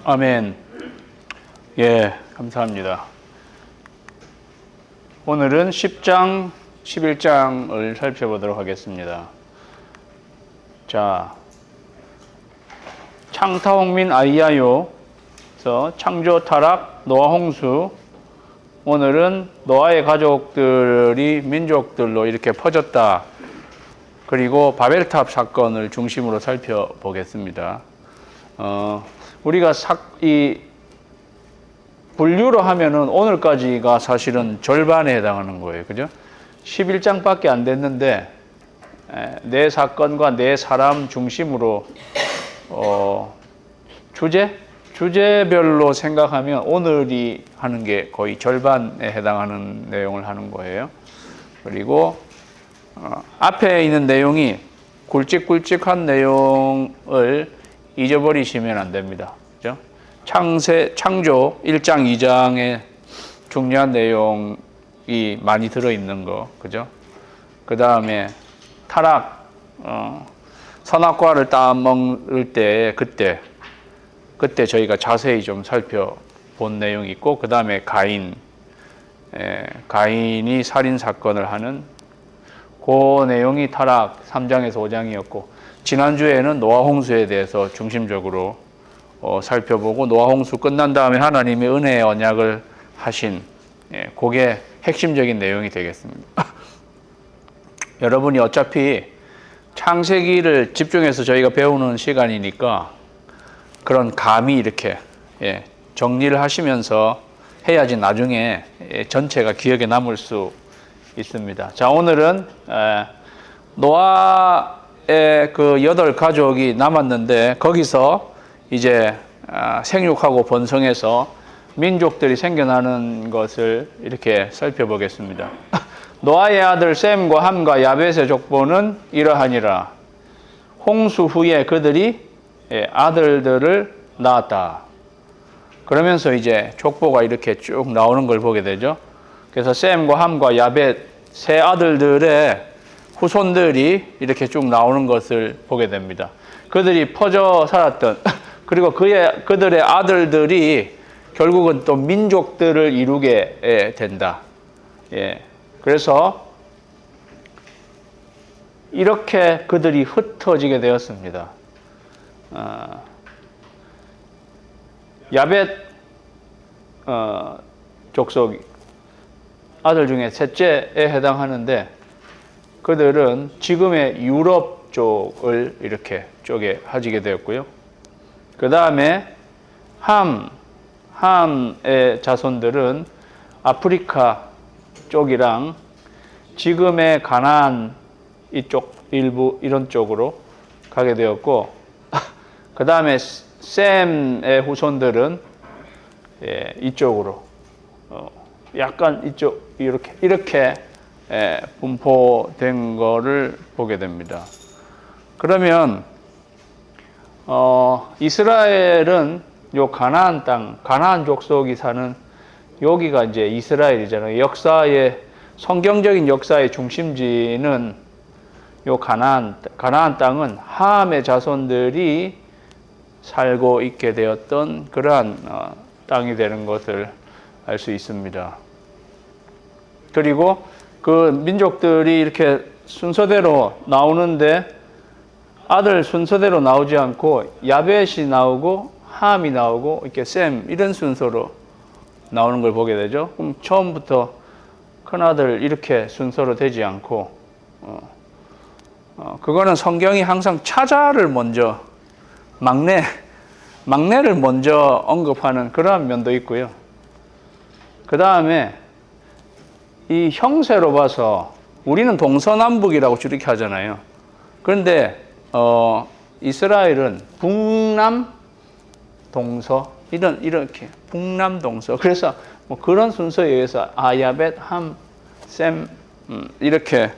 아멘. 예, 감사합니다. 오늘은 10장, 11장을 살펴보도록 하겠습니다. 자, 창타홍민 아이야요에서 창조, 타락, 노아, 홍수. 오늘은 노아의 가족들이 민족들로 이렇게 퍼졌다. 그리고 바벨탑 사건을 중심으로 살펴보겠습니다. 우리가 이 분류로 하면은 오늘까지가 사실은 절반에 해당하는 거예요. 그죠? 11장밖에 안 됐는데, 네 사건과 네 사람 중심으로, 주제별로 생각하면 오늘이 하는 게 거의 절반에 해당하는 내용을 하는 거예요. 그리고, 앞에 있는 내용이 굵직굵직한 내용을 잊어버리시면 안 됩니다. 그죠? 창조 1장, 2장에 중요한 내용이 많이 들어있는 거, 그죠? 그 다음에 타락, 선악과를 따먹을 때, 그때 저희가 자세히 좀 살펴본 내용이 있고, 그 다음에 가인이 살인사건을 하는 그 내용이 타락 3장에서 5장이었고, 지난주에는 노아 홍수에 대해서 중심적으로 살펴보고, 노아 홍수 끝난 다음에 하나님의 은혜의 언약을 하신, 그게 핵심적인 내용이 되겠습니다. 여러분이 어차피 창세기를 집중해서 저희가 배우는 시간이니까 그런 감이 이렇게 정리를 하시면서 해야지 나중에 전체가 기억에 남을 수 있습니다. 자, 오늘은 노아의 그 8가족이 남았는데, 거기서 이제 생육하고 번성해서 민족들이 생겨나는 것을 이렇게 살펴보겠습니다. 노아의 아들 셈과 함과 야벳의 족보는 이러하니라. 홍수 후에 그들이 아들들을 낳았다. 그러면서 이제 족보가 이렇게 쭉 나오는 걸 보게 되죠. 그래서 셈과 함과 야벳 세 아들들의 후손들이 이렇게 쭉 나오는 것을 보게 됩니다. 그들이 퍼져 살았던, 그리고 그들의 아들들이 결국은 또 민족들을 이루게 된다. 그래서 이렇게 그들이 흩어지게 되었습니다. 야벳 족속 아들 중에 셋째에 해당하는데, 그들은 지금의 유럽 쪽을 이렇게 쪽에 하지게 되었고요. 그 다음에 함의 자손들은 아프리카 쪽이랑 지금의 가나안 이쪽 일부 이런 쪽으로 가게 되었고, 그 다음에 셈의 후손들은 이쪽으로 약간 이쪽 이렇게 분포된 거를 보게 됩니다. 그러면 이스라엘은 요 가나안 땅, 가나안 족속이 사는 여기가 이제 이스라엘이잖아요. 역사의 성경적인 역사의 중심지는 요 가나안 땅은 함의 자손들이 살고 있게 되었던 그러한 땅이 되는 것을 알 수 있습니다. 그리고 그 민족들이 이렇게 순서대로 나오는데, 아들 순서대로 나오지 않고 야벳이 나오고 함이 나오고 이렇게 셈 이런 순서로 나오는 걸 보게 되죠. 그럼 처음부터 큰아들 이렇게 순서로 되지 않고, 그거는 성경이 항상 차자를 먼저 막내를 먼저 언급하는 그러한 면도 있고요. 그 다음에 이 형세로 봐서 우리는 동서남북이라고 이렇게 하잖아요. 그런데 이스라엘은 북남 동서 이렇게 북남 동서, 그래서 뭐 그런 순서에 의해서 야벳, 함, 셈 이렇게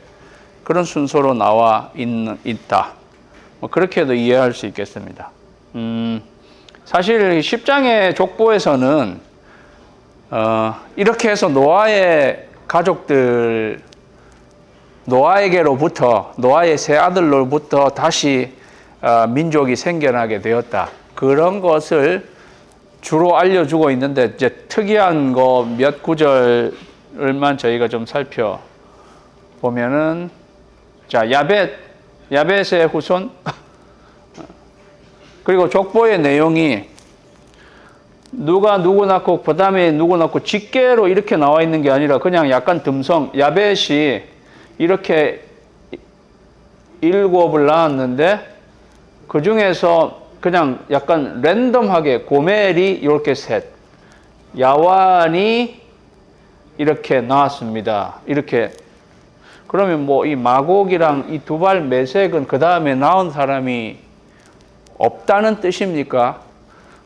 그런 순서로 나와 있다. 뭐 그렇게도 이해할 수 있겠습니다. 사실 10장의 족보에서는 이렇게 해서 노아의 가족들, 노아의 세 아들로부터 다시 민족이 생겨나게 되었다. 그런 것을 주로 알려주고 있는데 이제 특이한 거 몇 구절만 저희가 좀 살펴보면은 자 야벳의 후손 그리고 족보의 내용이 누가 누구 낳고 그 다음에 누구 낳고 직계로 이렇게 나와 있는 게 아니라 그냥 약간 듬성 야벳이 이렇게 7을 낳았는데 그 중에서 그냥 약간 랜덤하게 고멜이 이렇게 셋, 야완이 이렇게 나왔습니다. 이렇게 그러면 뭐 이 마곡이랑 이 두발 메색은 그 다음에 낳은 사람이 없다는 뜻입니까?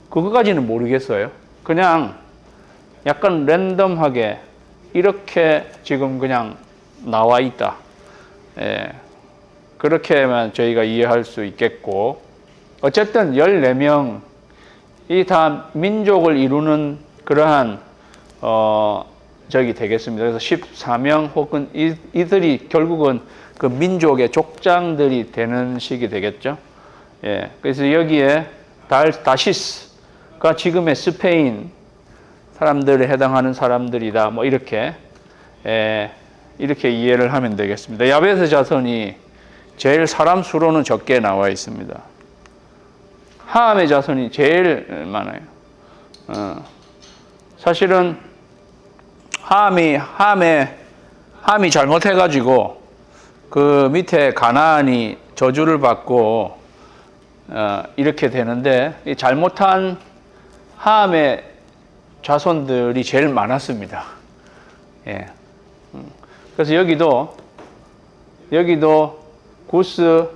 그거까지는 모르겠어요. 그냥 약간 랜덤하게 이렇게 지금 그냥 나와 있다. 예, 그렇게만 저희가 이해할 수 있겠고 어쨌든 14명이 다 민족을 이루는 그러한 저기 되겠습니다. 그래서 14명 혹은 이들이 결국은 그 민족의 족장들이 되는 식이 되겠죠. 예, 그래서 여기에 다시스가 지금의 스페인 사람들에 해당하는 사람들이다. 뭐 이렇게 이렇게 이해를 하면 되겠습니다. 야벳의 자손이 제일 사람 수로는 적게 나와 있습니다. 함의 자손이 제일 많아요. 사실은 함이 잘못해가지고 그 밑에 가나안이 저주를 받고 이렇게 되는데 이 잘못한 함의 자손들이 제일 많았습니다. 예. 그래서 여기도 구스,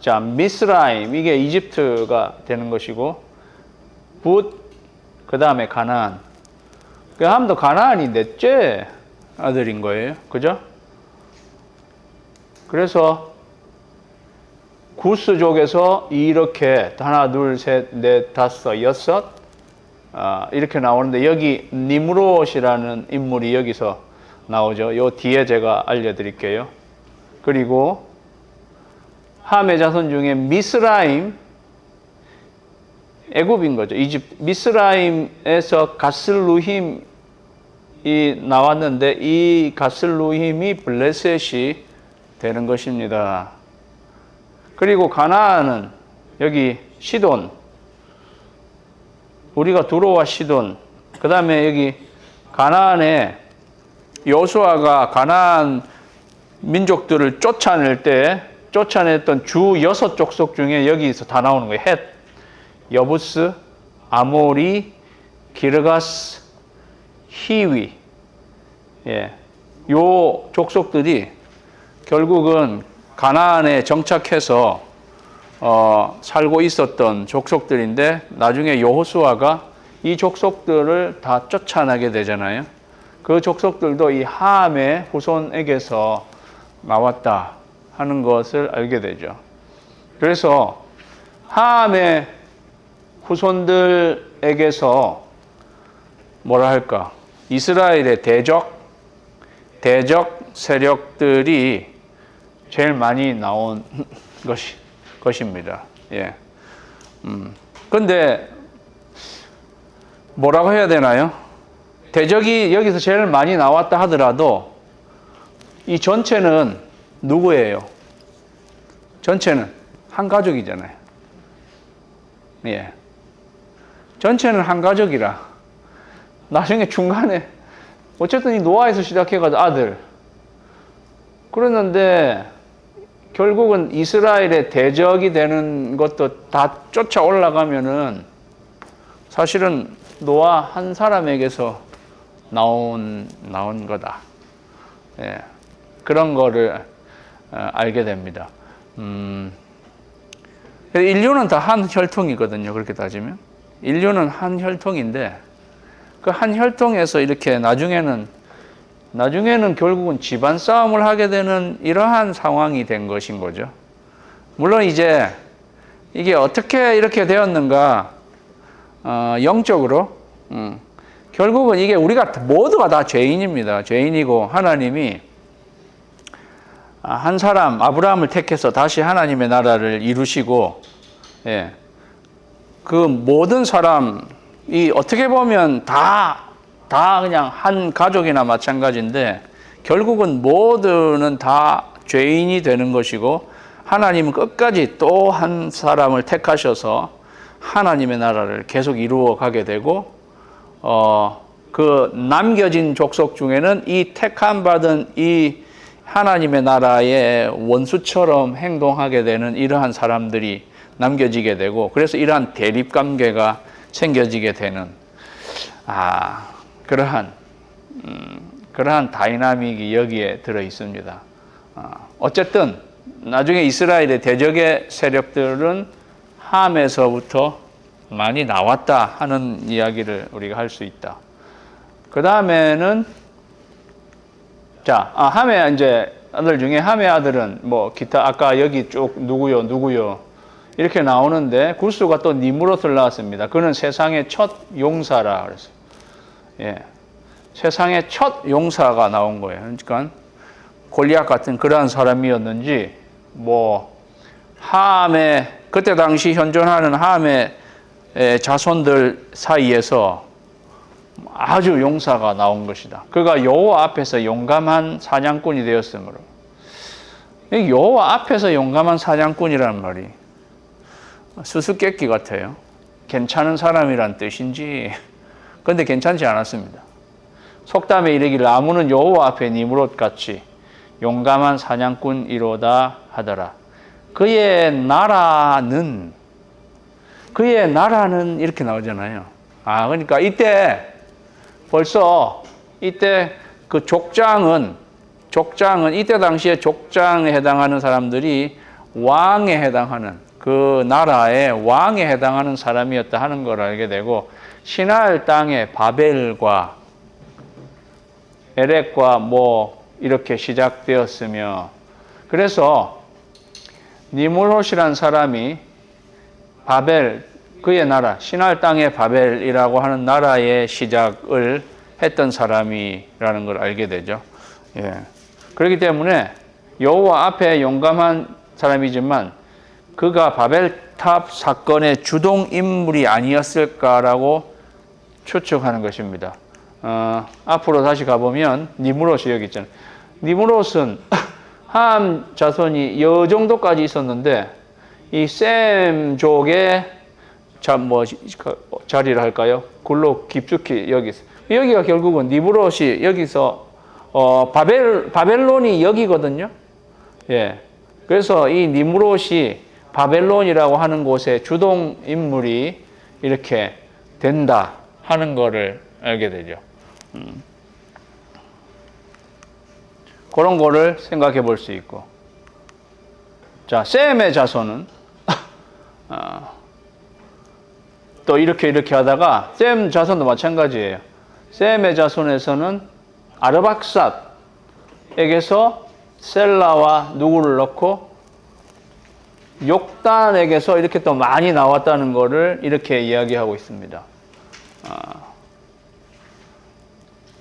자 미스라임 이게 이집트가 되는 것이고 붓, 그 다음에 가나안. 그 함도 가나안이 넷째 아들인 거예요, 그죠? 그래서 구스족에서 이렇게 하나, 둘, 셋, 넷, 다섯, 여섯 이렇게 나오는데 여기 니므롯이라는 인물이 여기서 나오죠. 요 뒤에 제가 알려드릴게요. 그리고 함의 자손 중에 미스라임, 애굽인 거죠. 이집트. 미스라임에서 가슬루힘이 나왔는데 이 가슬루힘이 블레셋이 되는 것입니다. 그리고 가나안은 여기 시돈, 우리가 두로와 시돈, 그 다음에 여기 가나안에 여호수아가 가나안 민족들을 쫓아낼 때 쫓아냈던 주 6족속 중에 여기서 다 나오는 거예요. 헷, 여부스, 아모리, 기르가스, 히위. 예. 요 족속들이 결국은 가나안에 정착해서 살고 있었던 족속들인데 나중에 여호수아가 이 족속들을 다 쫓아내게 되잖아요. 그 족속들도 이 함의 후손에게서 나왔다 하는 것을 알게 되죠. 그래서 함의 후손들에게서 뭐라 할까? 이스라엘의 대적 세력들이 제일 많이 나온 것입니다. 예. 근데 뭐라고 해야 되나요? 대적이 여기서 제일 많이 나왔다 하더라도 이 전체는 누구예요? 전체는 한 가족이잖아요. 예. 전체는 한 가족이라 나중에 중간에 어쨌든 이 노아에서 시작해가지고 아들 그랬는데 결국은 이스라엘의 대적이 되는 것도 다 쫓아 올라가면은 사실은 노아 한 사람에게서 나온 거다. 예, 그런 거를 알게 됩니다. 인류는 다 한 혈통이거든요. 그렇게 따지면 인류는 한 혈통인데 그 한 혈통에서 이렇게 나중에는 결국은 집안 싸움을 하게 되는 이러한 상황이 된 것인 거죠. 물론 이제 이게 어떻게 이렇게 되었는가 영적으로 결국은 이게 우리가 모두가 다 죄인입니다. 죄인이고 하나님이 한 사람 아브라함을 택해서 다시 하나님의 나라를 이루시고 예, 그 모든 사람이 이 어떻게 보면 다 그냥 한 가족이나 마찬가지인데 결국은 모두는 다 죄인이 되는 것이고 하나님은 끝까지 또 한 사람을 택하셔서 하나님의 나라를 계속 이루어 가게 되고 그 남겨진 족속 중에는 이 택함 받은 이 하나님의 나라의 원수처럼 행동하게 되는 이러한 사람들이 남겨지게 되고 그래서 이러한 대립 관계가 생겨지게 되는 그러한 다이나믹이 여기에 들어 있습니다. 어쨌든 나중에 이스라엘의 대적의 세력들은 함에서부터 많이 나왔다 하는 이야기를 우리가 할 수 있다. 그 다음에는 함의 이제 아들 중에 함의 아들은 뭐 기타 아까 여기 쭉 누구요 이렇게 나오는데 구스가 또 니므롯을 낳았습니다. 그는 세상의 첫 용사라 그랬어요. 예, 세상의 첫 용사가 나온 거예요. 그러니까 골리앗 같은 그러한 사람이었는지 뭐 함의 그때 당시 현존하는 함의 자손들 사이에서 아주 용사가 나온 것이다. 그가 여호와 앞에서 용감한 사냥꾼이 되었으므로 여호와 앞에서 용감한 사냥꾼이라는 말이 수수께끼 같아요. 괜찮은 사람이란 뜻인지 그런데 괜찮지 않았습니다. 속담에 이르기를 아무는 여호와 앞에 니므롯 같이 용감한 사냥꾼이로다 하더라. 그의 나라는 이렇게 나오잖아요. 그러니까 벌써 이때 그 족장은 이때 당시에 족장에 해당하는 사람들이 왕에 해당하는 그 나라의 왕에 해당하는 사람이었다 하는 걸 알게 되고 시나알 땅의 바벨과 에렉과 뭐 이렇게 시작되었으며 그래서 니므롯이란 사람이 그의 나라, 시나알 땅의 바벨이라고 하는 나라의 시작을 했던 사람이라는 걸 알게 되죠. 예. 그렇기 때문에 여호와 앞에 용감한 사람이지만 그가 바벨탑 사건의 주동 인물이 아니었을까라고 추측하는 것입니다. 앞으로 다시 가보면 니므롯이 여기 있잖아요. 니므롯은 함 자손이 요 정도까지 있었는데 이 셈족의 자리를 할까요? 굴로 깊숙이 여기가 결국은 니므롯이 여기서 바벨론이 여기거든요. 예. 그래서 이 니므롯이 바벨론이라고 하는 곳에 주동 인물이 이렇게 된다 하는 거를 알게 되죠. 그런 거를 생각해 볼 수 있고. 자, 셈의 자손은 또 이렇게 하다가 셈 자손도 마찬가지예요. 셈의 자손에서는 아르박삿에게서 셀라와 누구를 넣고 욕단에게서 이렇게 또 많이 나왔다는 거를 이렇게 이야기하고 있습니다.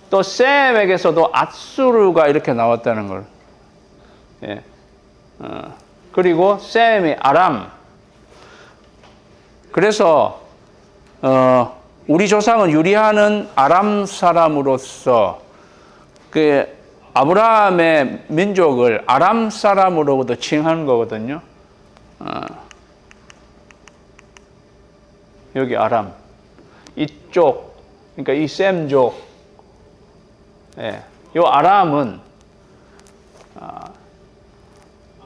또 셈에게서도 앗수르가 이렇게 나왔다는 걸. 예. 그리고 셈이 아람. 그래서 우리 조상은 유리하는 아람 사람으로서 그 아브라함의 민족을 아람 사람으로부터 칭하는 거거든요. 여기 아람. 이쪽, 그러니까 이 셈족. 예, 요 아람은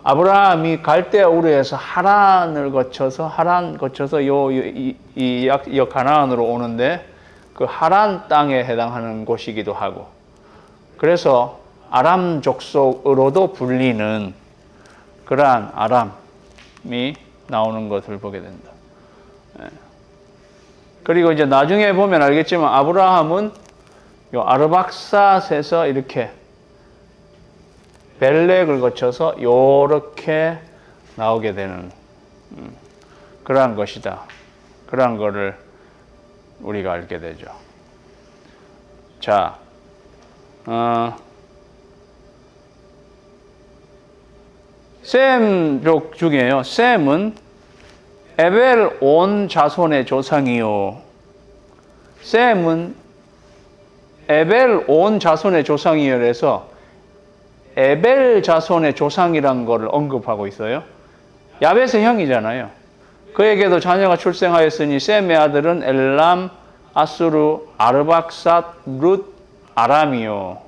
아브라함이 갈대아 우르에서 하란 거쳐서 이 가나안으로 오는데 그 하란 땅에 해당하는 곳이기도 하고 그래서 아람 족속으로도 불리는 그러한 아람이 나오는 것을 보게 된다. 예. 그리고 이제 나중에 보면 알겠지만 아브라함은 요 아르박삿에서 이렇게 벨렉을 거쳐서 요렇게 나오게 되는 그러한 것이다. 그러한 거를 우리가 알게 되죠. 자, 셈족 중에요. 셈은 에벨 온 자손의 조상이요. 셈은 에벨 온 자손의 조상이여 그래서 에벨 자손의 조상이란 거를 언급하고 있어요. 야벳의 형이잖아요. 그에게도 자녀가 출생하였으니 셈의 아들은 엘람, 아수르, 아르박삿, 룻, 아람이요.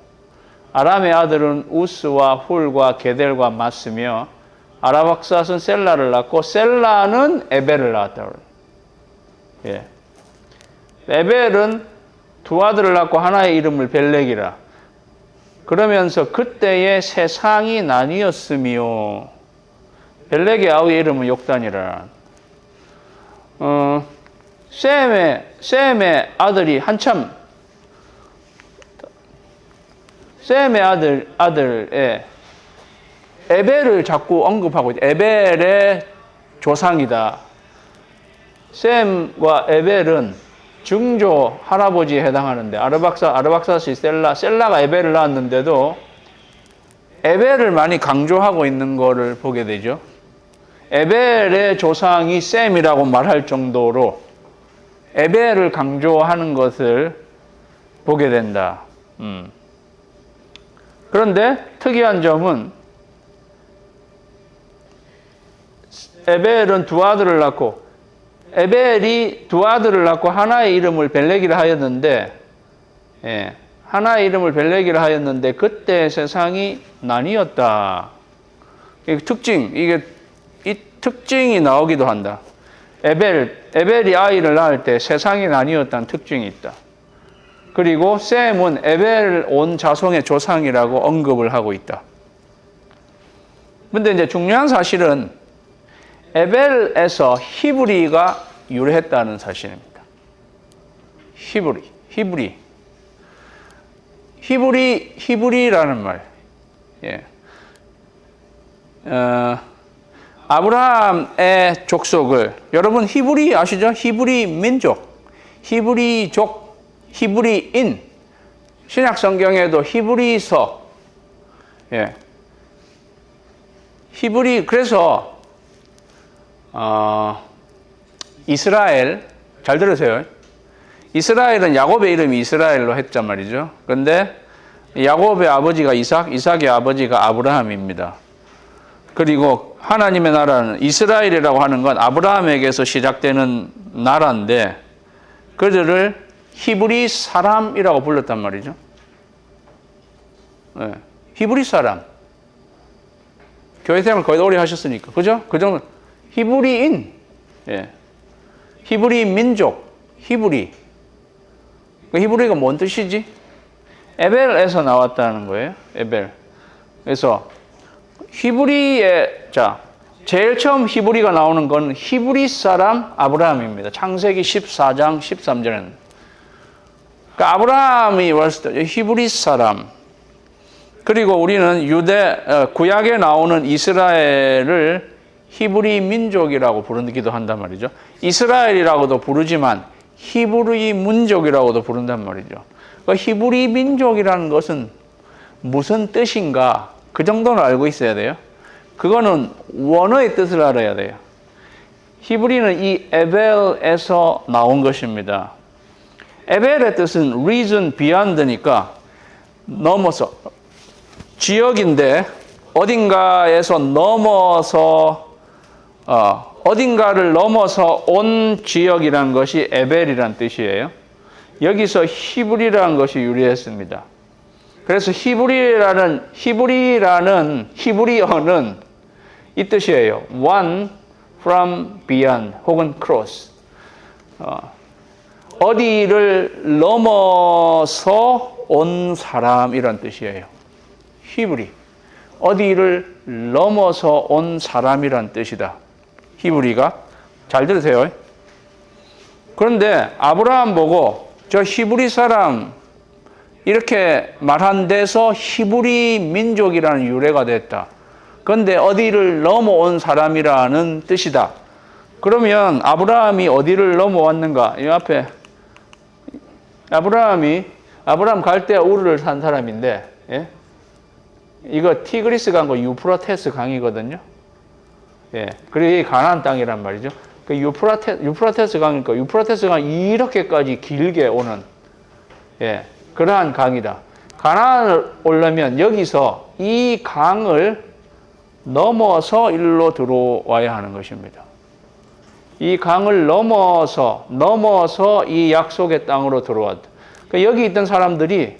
아람의 아들은 우스와 훌과 게델과 마스며 아라박삿은 셀라를 낳고 셀라는 에벨을 낳았다. 예. 에벨은 두 아들을 낳고 하나의 이름을 벨렉이라. 그러면서 그때의 세상이 나뉘었으며 벨렉의 아우의 이름은 욕단이라. 셈의 아들이 한참 셈의 아들의 에벨을 자꾸 언급하고 있다. 에벨의 조상이다. 셈과 에벨은 증조 할아버지에 해당하는데 아르박삿이 셀라가 에벨을 낳았는데도 에벨을 많이 강조하고 있는 것을 보게 되죠. 에벨의 조상이 셈이라고 말할 정도로 에벨을 강조하는 것을 보게 된다. 그런데 특이한 점은 에벨은 두 아들을 낳고 에벨이 두 아들을 낳고 하나의 이름을 벨렉이라 하였는데 하나의 이름을 벨렉이라 하였는데 그때 세상이 나뉘었다. 이게 이 특징이 나오기도 한다. 에벨이 아이를 낳을 때 세상이 나뉘었다는 특징이 있다. 그리고 셈은 에벨 온 자손의 조상이라고 언급을 하고 있다. 근데 이제 중요한 사실은 에벨에서 히브리가 유래했다는 사실입니다. 히브리라는 말. 예. 아브라함의 족속을 여러분 히브리 아시죠? 히브리 민족, 히브리족, 히브리인. 신약 성경에도 히브리서. 예. 그래서 이스라엘, 잘 들으세요. 이스라엘은 야곱의 이름이 이스라엘로 했단 말이죠. 그런데 야곱의 아버지가 이삭의 아버지가 아브라함입니다. 그리고 하나님의 나라는 이스라엘이라고 하는 건 아브라함에게서 시작되는 나라인데 그들을 히브리 사람이라고 불렀단 말이죠. 네. 히브리 사람. 교회 생활 거의 오래 하셨으니까. 그죠? 그 정도. 히브리인. 예. 히브리 민족. 히브리. 그 히브리가 뭔 뜻이지? 에벨에서 나왔다는 거예요. 에벨. 그래서 제일 처음 히브리가 나오는 건 히브리 사람 아브라함입니다. 창세기 14장 13절에는. 그러니까 아브라함이 왔을 때 히브리 사람. 그리고 우리는 구약에 나오는 이스라엘을 히브리 민족이라고 부르기도 한단 말이죠. 이스라엘이라고도 부르지만 히브리 민족이라고도 부른단 말이죠. 그 히브리 민족이라는 것은 무슨 뜻인가? 그 정도는 알고 있어야 돼요. 그거는 원어의 뜻을 알아야 돼요. 히브리는 이 에벨에서 나온 것입니다. 에벨의 뜻은 reason beyond니까 넘어서 지역인데 어딘가에서 넘어서 어딘가를 넘어서 온 지역이라는 것이 에벨이란 뜻이에요. 여기서 히브리라는 것이 유래했습니다. 그래서 히브리어는 이 뜻이에요. One from beyond 혹은 cross. 어디를 넘어서 온 사람이란 뜻이에요. 히브리. 어디를 넘어서 온 사람이란 뜻이다. 히브리가. 잘 들으세요. 그런데 아브라함 보고 저 히브리 사람 이렇게 말한 데서 히브리 민족이라는 유래가 됐다. 그런데 어디를 넘어온 사람이라는 뜻이다. 그러면 아브라함이 어디를 넘어왔는가? 이 앞에 아브라함 갈대아 우르를 산 사람인데, 예? 이거 티그리스 강과 유프라테스 강이거든요. 예. 그리고 이 가나안 땅이란 말이죠. 그 유프라테스 강이니까 유프라테스 강 이렇게까지 길게 오는 그러한 강이다. 가나안을 오려면 여기서 이 강을 넘어서 일로 들어와야 하는 것입니다. 이 강을 넘어서 이 약속의 땅으로 들어왔다. 그러니까 여기 있던 사람들이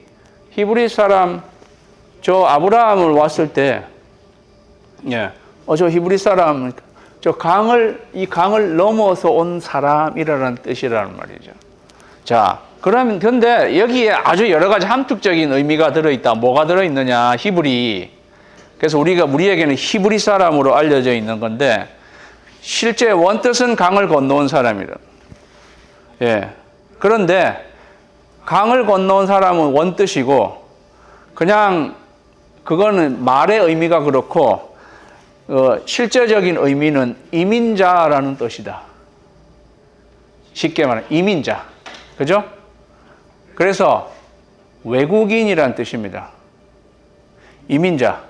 히브리 사람 저 아브라함을 왔을 때 저 히브리 사람 이 강을 넘어서 온 사람이라는 뜻이라는 말이죠. 자, 그러면 근데 여기에 아주 여러 가지 함축적인 의미가 들어있다. 뭐가 들어있느냐? 히브리. 그래서 우리에게는 히브리 사람으로 알려져 있는 건데 실제 원뜻은 강을 건너온 사람이라. 그런데 강을 건너온 사람은 원뜻이고 그냥 그거는 말의 의미가 그렇고 실제적인 의미는 이민자라는 뜻이다. 쉽게 말하면 이민자. 그죠? 그래서 외국인이란 뜻입니다. 이민자.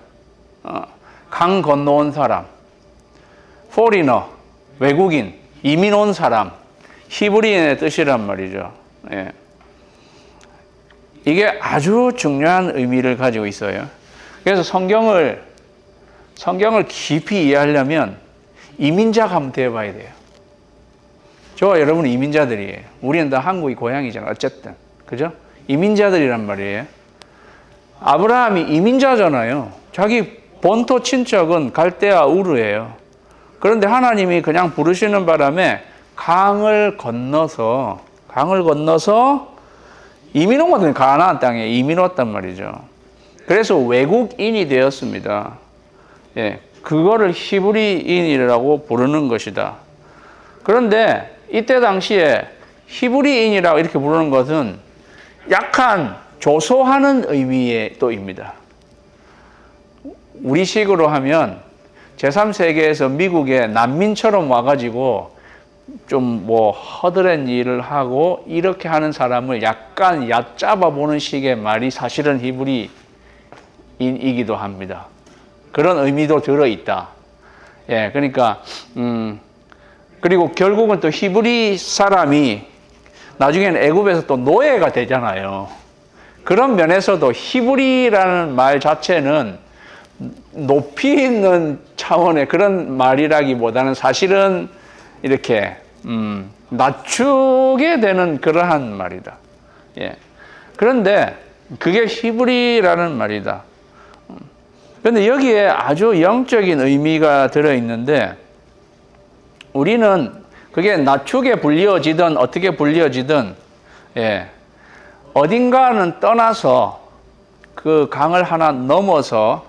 강 건너온 사람. foreigner. 외국인. 이민 온 사람. 히브리인의 뜻이란 말이죠. 이게 아주 중요한 의미를 가지고 있어요. 그래서 성경을 깊이 이해하려면 이민자가 한번 되어봐야 돼요. 저와 여러분은 이민자들이에요. 우리는 다 한국이 고향이잖아요. 어쨌든. 그죠? 이민자들이란 말이에요. 아브라함이 이민자잖아요. 자기 본토 친척은 갈대아 우르예요. 그런데 하나님이 그냥 부르시는 바람에 강을 건너서 이민 온 거는 가나안 땅에 이민 왔단 말이죠. 그래서 외국인이 되었습니다. 그거를 히브리인이라고 부르는 것이다. 그런데 이때 당시에 히브리인이라고 이렇게 부르는 것은 약간 조소하는 의미의 또입니다. 우리식으로 하면 제3세계에서 미국에 난민처럼 와가지고 좀 허드렛 일을 하고 이렇게 하는 사람을 약간 얕잡아 보는 식의 말이 사실은 히브리인이기도 합니다. 그런 의미도 들어있다. 그러니까 그리고 결국은 또 히브리 사람이 나중에는 애굽에서 또 노예가 되잖아요. 그런 면에서도 히브리라는 말 자체는 높이 있는 차원의 그런 말이라기보다는 사실은 이렇게 낮추게 되는 그러한 말이다. 그런데 그게 히브리라는 말이다. 그런데 여기에 아주 영적인 의미가 들어있는데 우리는 그게 낮추게 불리어지든 어떻게 불리어지든 어딘가는 떠나서 그 강을 하나 넘어서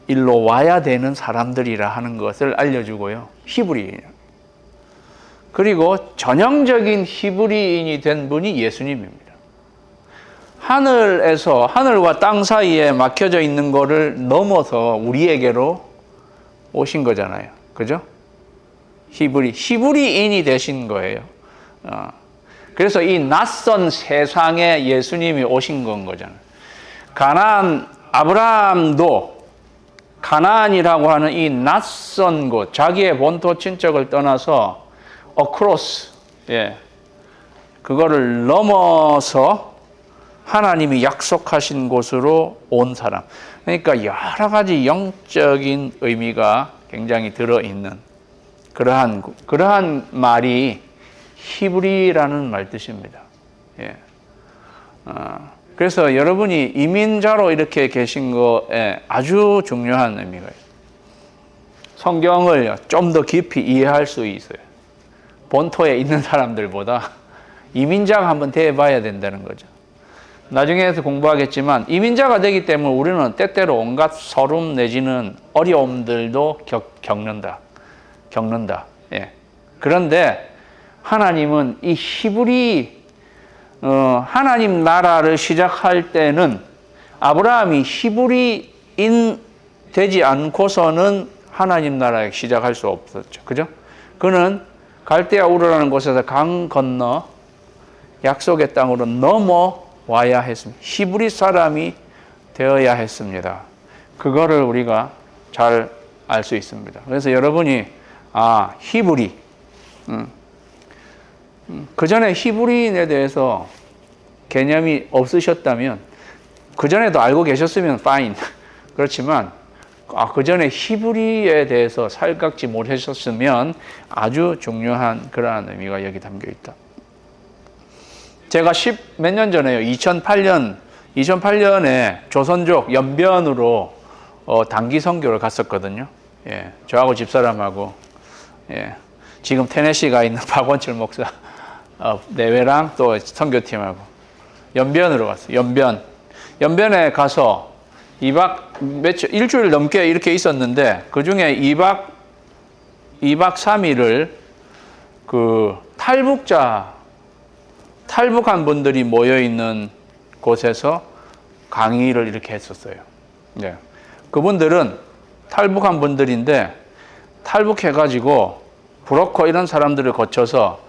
일로 와야 되는 사람들이라 하는 것을 알려주고요. 히브리인. 그리고 전형적인 히브리인이 된 분이 예수님입니다. 하늘과 땅 사이에 막혀져 있는 거를 넘어서 우리에게로 오신 거잖아요. 그죠? 히브리인이 되신 거예요. 그래서 이 낯선 세상에 예수님이 오신 건 거잖아요. 아브라함도 가나안이라고 하는 이 낯선 곳, 자기의 본토 친척을 떠나서 across, 그거를 넘어서 하나님이 약속하신 곳으로 온 사람. 그러니까 여러 가지 영적인 의미가 굉장히 들어있는 그러한 말이 히브리라는 말 뜻입니다. 그래서 여러분이 이민자로 이렇게 계신 거에 아주 중요한 의미가 있어요. 성경을 좀 더 깊이 이해할 수 있어요. 본토에 있는 사람들보다 이민자가 한번 돼봐야 된다는 거죠. 나중에서 공부하겠지만 이민자가 되기 때문에 우리는 때때로 온갖 서름 내지는 어려움들도 겪는다. 그런데 하나님은 이 하나님 나라를 시작할 때는 아브라함이 히브리인 되지 않고서는 하나님 나라를 시작할 수 없었죠. 그죠? 그는 갈대아 우르라는 곳에서 강 건너 약속의 땅으로 넘어와야 했습니다. 히브리 사람이 되어야 했습니다. 그거를 우리가 잘 알 수 있습니다. 그래서 여러분이 히브리 그 전에 히브리인에 대해서 개념이 없으셨다면, 그 전에도 알고 계셨으면 fine. 그렇지만 그 전에 히브리에 대해서 살갑지 못하셨으면 아주 중요한 그러한 의미가 여기 담겨 있다. 제가 몇 년 전에요. 2008년에 조선족 연변으로 단기 선교를 갔었거든요. 예, 저하고 집사람하고, 예, 지금 테네시가 있는 박원철 목사 내외랑 또 선교팀하고 연변으로 갔어요. 연변에 가서 1주일 넘게 이렇게 있었는데, 그 중에 2박 3일을 그 탈북한 분들이 모여있는 곳에서 강의를 이렇게 했었어요. 네. 그분들은 탈북한 분들인데, 탈북해가지고 브로커 이런 사람들을 거쳐서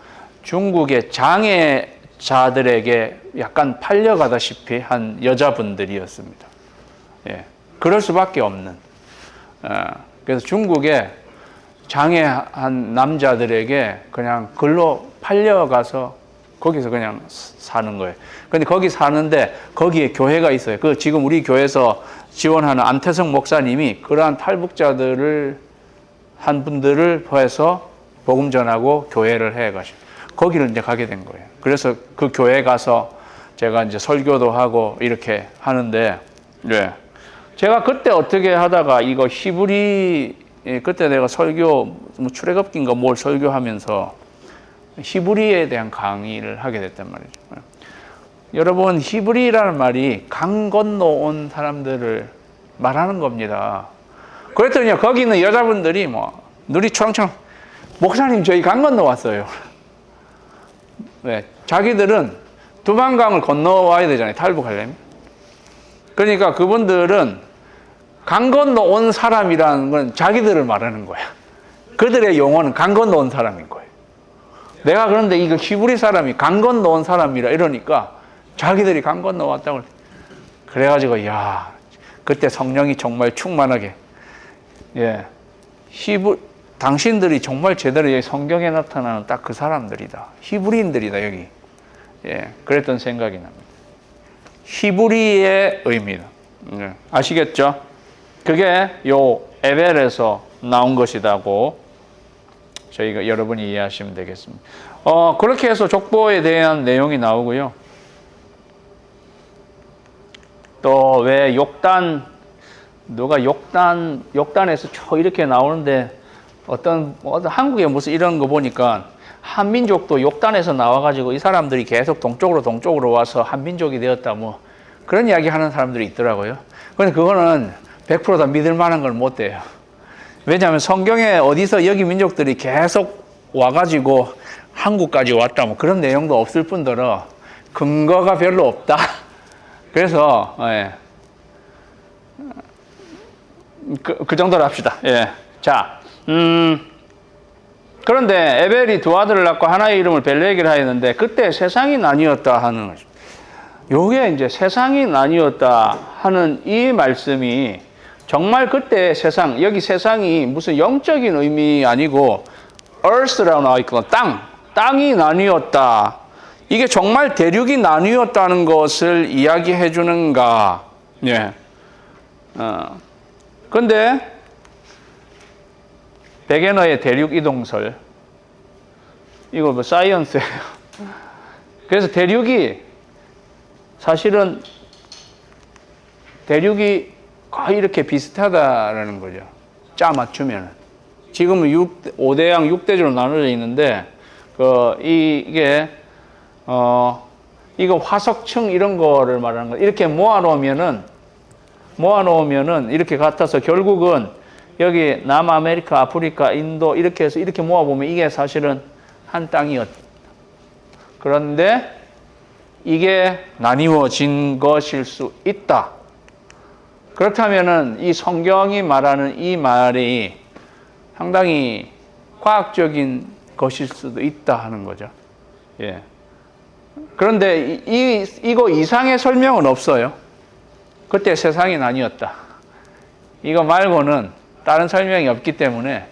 중국의 장애자들에게 약간 팔려가다시피 한 여자분들이었습니다. 예. 그럴 수밖에 없는. 그래서 중국의 장애한 남자들에게 그냥 글로 팔려가서 거기서 그냥 사는 거예요. 근데 거기 사는데 거기에 교회가 있어요. 지금 우리 교회에서 지원하는 안태성 목사님이 그러한 탈북자들을 한 분들을 해서 복음 전하고 교회를 해 가시고 거기를 이제 가게 된 거예요. 그래서 그 교회 가서 제가 이제 설교도 하고 이렇게 하는데, 네. 제가 그때 어떻게 하다가 이거 히브리, 그때 내가 설교 출애굽기인가 뭘 설교하면서 히브리에 대한 강의를 하게 됐단 말이죠. 여러분, 히브리라는 말이 강 건너온 사람들을 말하는 겁니다. 그랬더니 거기 있는 여자분들이 눈이 초롱초롱, 목사님 저희 강 건너왔어요. 네, 자기들은 두만강을 건너와야 되잖아요, 탈북하려면. 그러니까 그분들은 강 건너온 사람이라는 건 자기들을 말하는 거야. 그들의 용어는 강 건너온 사람인 거예요. 내가 그런데 이거 히브리 사람이 강 건너온 사람이라 이러니까 자기들이 강 건너왔다고. 그래가지고 그때 성령이 정말 충만하게, 예, 당신들이 정말 제대로 여기 성경에 나타나는 딱 그 사람들이다. 히브리인들이다, 여기. 예, 그랬던 생각이 납니다. 히브리의 의미다. 예, 아시겠죠? 그게 요 에벨에서 나온 것이라고 저희가 여러분이 이해하시면 되겠습니다. 그렇게 해서 족보에 대한 내용이 나오고요. 또 왜 욕단에서 이렇게 나오는데 어떤 한국에 무슨 이런 거 보니까 한민족도 욕단에서 나와가지고 이 사람들이 계속 동쪽으로 와서 한민족이 되었다 그런 이야기 하는 사람들이 있더라고요. 근데 그거는 100% 다 믿을 만한 걸 못 돼요. 왜냐하면 성경에 어디서 여기 민족들이 계속 와가지고 한국까지 왔다 그런 내용도 없을 뿐더러 근거가 별로 없다. 그래서 그 정도로 합시다. 예. 자, 그런데 에벨이 두 아들을 낳고 하나의 이름을 벨레기라 하였는데 그때 세상이 나뉘었다 하는 거죠. 요게 이제 세상이 나뉘었다 하는 이 말씀이 정말 그때 여기 세상이 무슨 영적인 의미 아니고 earth라고 나와 있거든. 땅이 나뉘었다. 이게 정말 대륙이 나뉘었다는 것을 이야기해 주는가? 예. 근데 베게너의 대륙 이동설, 이거 사이언스예요. 그래서 사실은 대륙이 거의 이렇게 비슷하다라는 거죠. 짜 맞추면. 지금은 5대양 6대주로 나눠져 있는데, 이거 화석층 이런 거를 말하는 거예요. 이렇게 모아놓으면은 이렇게 같아서 결국은 여기 남아메리카, 아프리카, 인도 이렇게 해서 이렇게 모아보면 이게 사실은 한 땅이었다. 그런데 이게 나뉘어진 것일 수 있다. 그렇다면은 이 성경이 말하는 이 말이 상당히 과학적인 것일 수도 있다 하는 거죠. 예. 그런데 이거 이상의 설명은 없어요. 그때 세상이 나뉘었다. 이거 말고는 다른 설명이 없기 때문에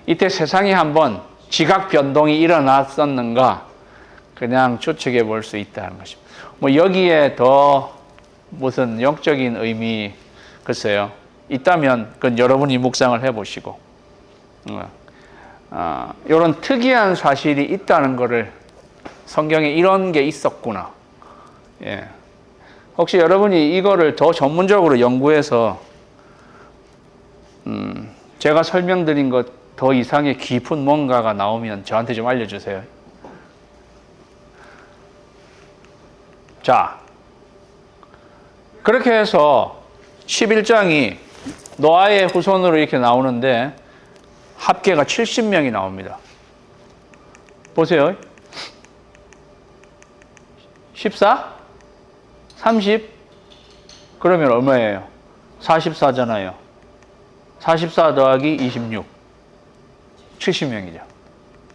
이때 세상에 한번 지각 변동이 일어났었는가 그냥 추측해 볼 수 있다는 것입니다. 뭐 여기에 더 무슨 영적인 의미 글쎄요 있다면 그건 여러분이 묵상을 해보시고 이런 특이한 사실이 있다는 것을 성경에 이런 게 있었구나. 예. 혹시 여러분이 이거를 더 전문적으로 연구해서 제가 설명드린 것 더 이상의 깊은 뭔가가 나오면 저한테 좀 알려주세요. 자, 그렇게 해서 11장이 노아의 후손으로 이렇게 나오는데 합계가 70명이 나옵니다. 보세요. 14? 30? 그러면 얼마예요? 44잖아요. 44 더하기 26. 70명이죠.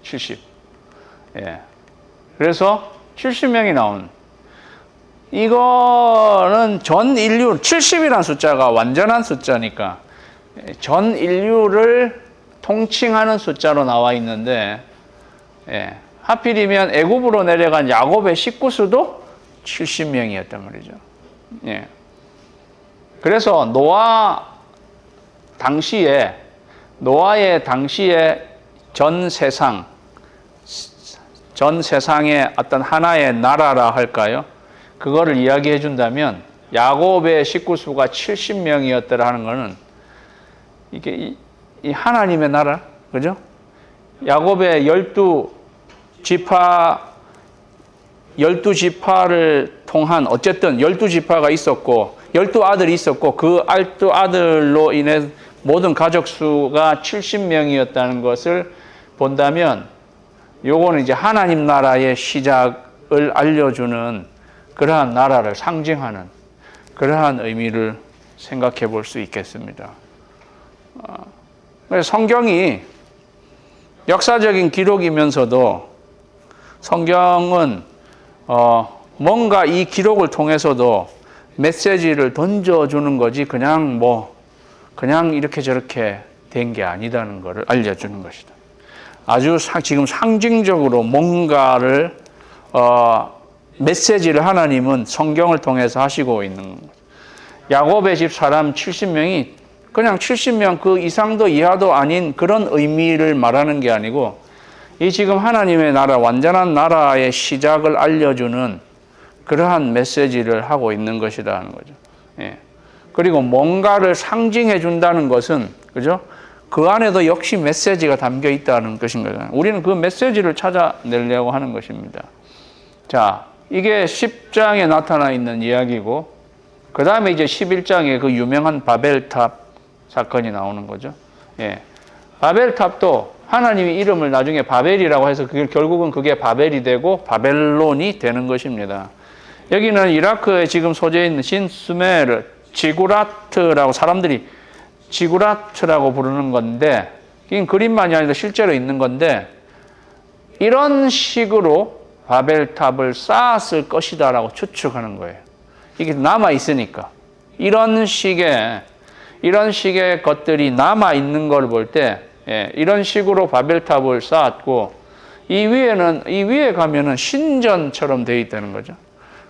70. 예. 그래서 70명이 나온. 이거는 전 인류, 70이라는 숫자가 완전한 숫자니까 전 인류를 통칭하는 숫자로 나와 있는데, 예. 하필이면 애굽으로 내려간 야곱의 식구수도 70명이었단 말이죠. 예. 그래서 노아의 당시에 전 세상의 어떤 하나의 나라라 할까요? 그거를 이야기해 준다면 야곱의 식구수가 70명이었더라 하는 것은 이게 이 하나님의 나라, 그죠? 야곱의 12지파를 통한 어쨌든 12지파가 있었고 12아들이 있었고 그 12아들로 인해 모든 가족 수가 70명이었다는 것을 본다면 요거는 이제 하나님 나라의 시작을 알려주는 그러한 나라를 상징하는 그러한 의미를 생각해 볼 수 있겠습니다. 성경이 역사적인 기록이면서도 성경은 뭔가 이 기록을 통해서도 메시지를 던져주는 거지 그냥 이렇게 저렇게 된 게 아니다는 것을 알려주는 것이다. 아주 지금 상징적으로 뭔가를 메시지를 하나님은 성경을 통해서 하시고 있는 거죠. 야곱의 집 사람 70명이 그냥 70명 그 이상도 이하도 아닌 그런 의미를 말하는 게 아니고 이 지금 하나님의 나라, 완전한 나라의 시작을 알려주는 그러한 메시지를 하고 있는 것이라는 거죠. 예. 그리고 뭔가를 상징해 준다는 것은, 그죠? 그 안에도 역시 메시지가 담겨 있다는 것인 거죠. 우리는 그 메시지를 찾아내려고 하는 것입니다. 자, 이게 10장에 나타나 있는 이야기고, 그 다음에 이제 11장에 그 유명한 바벨탑 사건이 나오는 거죠. 예. 바벨탑도 하나님이 이름을 나중에 바벨이라고 해서 결국은 그게 바벨이 되고 바벨론이 되는 것입니다. 여기는 이라크에 지금 소재해 있는 신수메르, 지구라트라고 사람들이 지구라트라고 부르는 건데, 이건 그림만이 아니라 실제로 있는 건데, 이런 식으로 바벨탑을 쌓았을 것이다라고 추측하는 거예요. 이게 남아있으니까. 이런 식의 것들이 남아있는 걸 볼 때, 이런 식으로 바벨탑을 쌓았고, 이 위에 가면은 신전처럼 되어 있다는 거죠.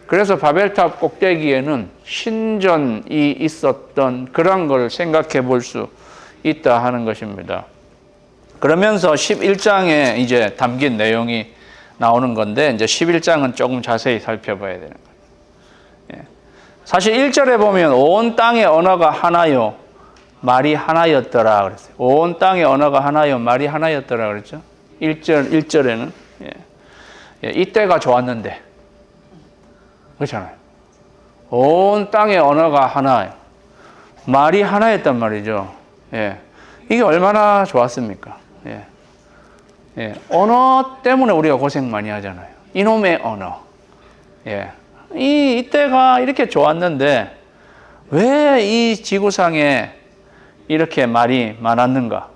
그래서 바벨탑 꼭대기에는 신전이 있었던 그런 걸 생각해 볼 수 있다 하는 것입니다. 그러면서 11장에 이제 담긴 내용이 나오는 건데, 이제 11장은 조금 자세히 살펴봐야 되는 거예요. 사실 1절에 보면 온 땅의 언어가 하나요, 말이 하나였더라 그랬어요. 온 땅의 언어가 하나요, 말이 하나였더라 그랬죠. 1절에는. 이때가 좋았는데. 그렇잖아요. 온 땅의 언어가 하나예요. 말이 하나였단 말이죠. 이게 얼마나 좋았습니까? 언어 때문에 우리가 고생 많이 하잖아요. 이놈의 언어. 이때가 이렇게 좋았는데 왜 이 지구상에 이렇게 말이 많았는가?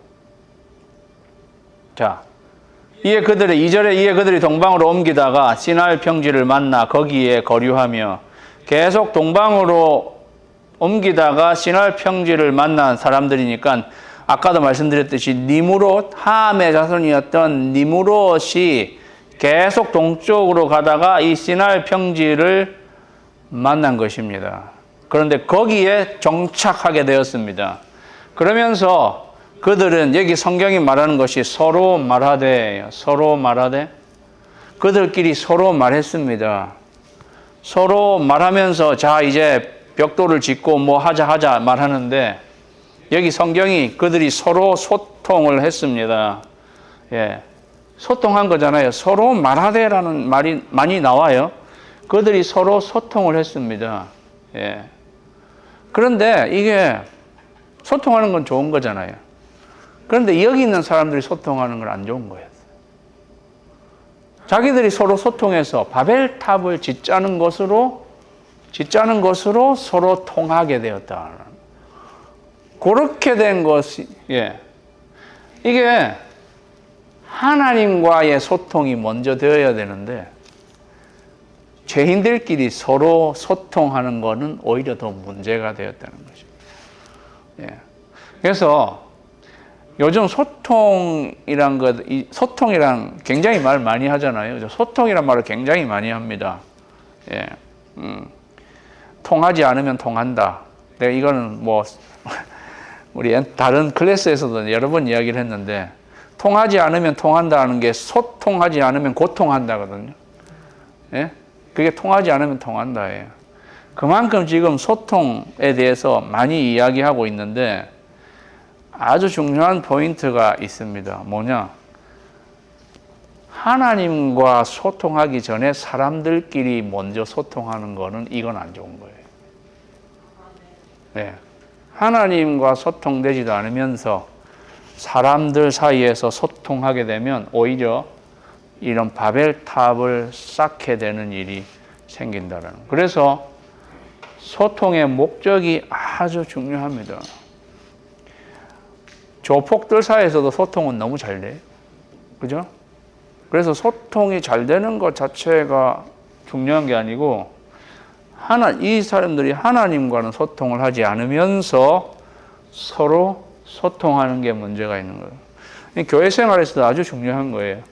자, 2절에 이에 그들이 동방으로 옮기다가 시날 평지를 만나 거기에 거류하며, 계속 동방으로 옮기다가 시날 평지를 만난 사람들이니까 아까도 말씀드렸듯이 니무롯, 함의 자손이었던 니무롯이 계속 동쪽으로 가다가 이 시나이 평지를 만난 것입니다. 그런데 거기에 정착하게 되었습니다. 그러면서 그들은 여기 성경이 말하는 것이 서로 말하되, 서로 말하되, 그들끼리 서로 말했습니다. 서로 말하면서 자 이제 벽돌을 짓고 뭐 하자 말하는데 여기 성경이 그들이 서로 소통을 했습니다. 예, 소통한 거잖아요. 서로 말하되라는 말이 많이 나와요. 그들이 서로 소통을 했습니다. 예. 그런데 이게 소통하는 건 좋은 거잖아요. 그런데 여기 있는 사람들이 소통하는 건 안 좋은 거예요. 자기들이 서로 소통해서 바벨탑을 짓자는 것으로 서로 통하게 되었다. 그렇게 된 것이, 예. 이게 하나님과의 소통이 먼저 되어야 되는데, 죄인들끼리 서로 소통하는 것은 오히려 더 문제가 되었다는 거죠. 예. 그래서 요즘 소통이란 굉장히 말 많이 하잖아요. 소통이란 말을 굉장히 많이 합니다. 예. 통하지 않으면 통한다. 내가 이거는 뭐 우리 다른 클래스에서도 여러 번 이야기를 했는데 통하지 않으면 통한다는 게 소통하지 않으면 고통한다거든요. 예? 그게 통하지 않으면 통한다예요. 그만큼 지금 소통에 대해서 많이 이야기하고 있는데 아주 중요한 포인트가 있습니다. 뭐냐? 하나님과 소통하기 전에 사람들끼리 먼저 소통하는 거는 이건 안 좋은 거예요. 네. 하나님과 소통되지도 않으면서 사람들 사이에서 소통하게 되면 오히려 이런 바벨탑을 쌓게 되는 일이 생긴다는 거예요. 그래서 소통의 목적이 아주 중요합니다. 조폭들 사이에서도 소통은 너무 잘 돼요. 그죠? 그래서 소통이 잘 되는 것 자체가 중요한 게 아니고 이 사람들이 하나님과는 소통을 하지 않으면서 서로 소통하는 게 문제가 있는 거예요. 교회 생활에서도 아주 중요한 거예요.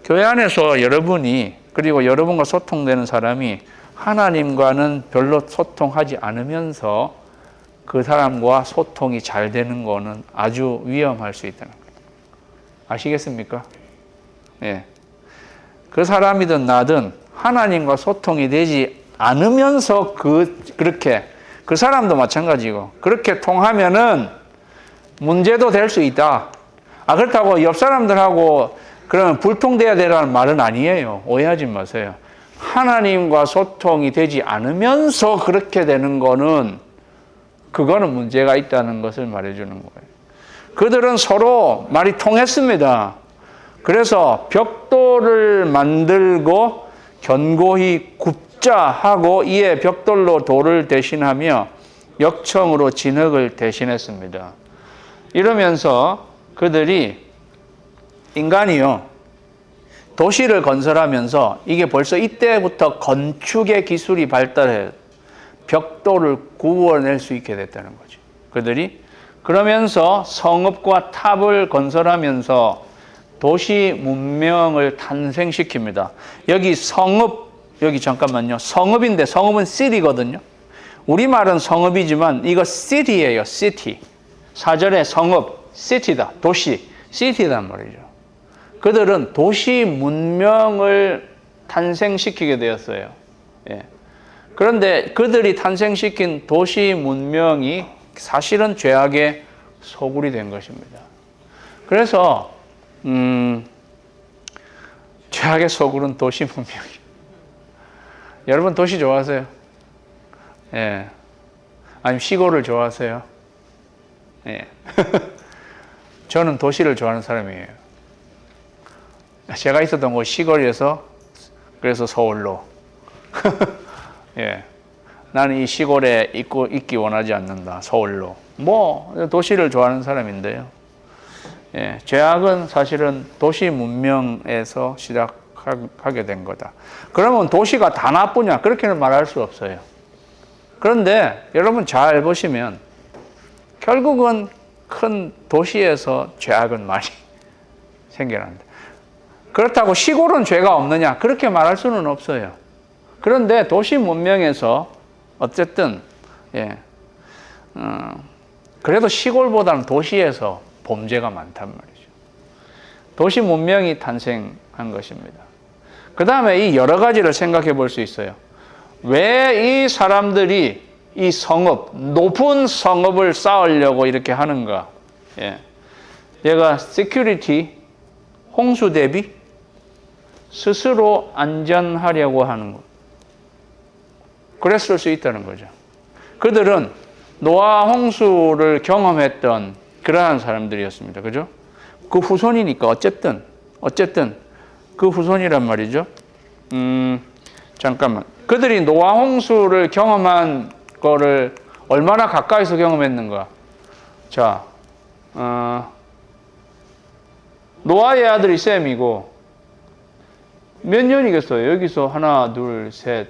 교회 안에서 여러분이 그리고 여러분과 소통되는 사람이 하나님과는 별로 소통하지 않으면서 그 사람과 소통이 잘 되는 거는 아주 위험할 수 있다는 거예요. 아시겠습니까? 예. 그 사람이든 나든 하나님과 소통이 되지 않으면서 그렇게 그 사람도 마찬가지고 그렇게 통하면은 문제도 될 수 있다. 그렇다고 옆 사람들하고 그러면 불통돼야 되라는 말은 아니에요. 오해하지 마세요. 하나님과 소통이 되지 않으면서 그렇게 되는 거는 그거는 문제가 있다는 것을 말해주는 거예요. 그들은 서로 말이 통했습니다. 그래서 벽돌을 만들고 견고히 굽자 하고 이에 벽돌로 돌을 대신하며 역청으로 진흙을 대신했습니다. 이러면서 그들이 인간이요 도시를 건설하면서 이게 벌써 이때부터 건축의 기술이 발달해 벽돌을 구워낼 수 있게 됐다는 거죠. 그들이 그러면서 성읍과 탑을 건설하면서 도시 문명을 탄생시킵니다. 여기 성읍, 여기 잠깐만요. 성읍인데 성읍은 city거든요. 우리말은 성읍이지만 이거 city예요. city. 사절에 성읍, city다. 도시, city단 말이죠. 그들은 도시 문명을 탄생시키게 되었어요. 예. 그런데 그들이 탄생시킨 도시 문명이 사실은 죄악의 소굴이 된 것입니다. 그래서 죄악의 소굴은 도시 문명이에요. 여러분 도시 좋아하세요? 예. 아니면 시골을 좋아하세요? 예. 저는 도시를 좋아하는 사람이에요. 제가 있었던 곳 시골이어서 그래서 서울로. 예. 나는 이 시골에 있기 원하지 않는다. 서울로. 도시를 좋아하는 사람인데요. 예. 죄악은 사실은 도시 문명에서 시작하게 된 거다. 그러면 도시가 다 나쁘냐? 그렇게는 말할 수 없어요. 그런데 여러분 잘 보시면 결국은 큰 도시에서 죄악은 많이 생겨난다. 그렇다고 시골은 죄가 없느냐? 그렇게 말할 수는 없어요. 그런데 도시 문명에서 어쨌든 그래도 시골보다는 도시에서 범죄가 많단 말이죠. 도시 문명이 탄생한 것입니다. 그 다음에 이 여러 가지를 생각해 볼 수 있어요. 왜 이 사람들이 이 성읍, 높은 성읍을 쌓으려고 이렇게 하는가? 얘가 security, 홍수 대비, 스스로 안전하려고 하는 것. 그랬을 수 있다는 거죠. 그들은 노아 홍수를 경험했던 그러한 사람들이었습니다. 그죠? 그 후손이니까 어쨌든 그 후손이란 말이죠. 잠깐만. 그들이 노아 홍수를 경험한 거를 얼마나 가까이서 경험했는가? 자, 노아의 아들이 셈이고 몇 년이겠어요? 여기서 하나, 둘, 셋,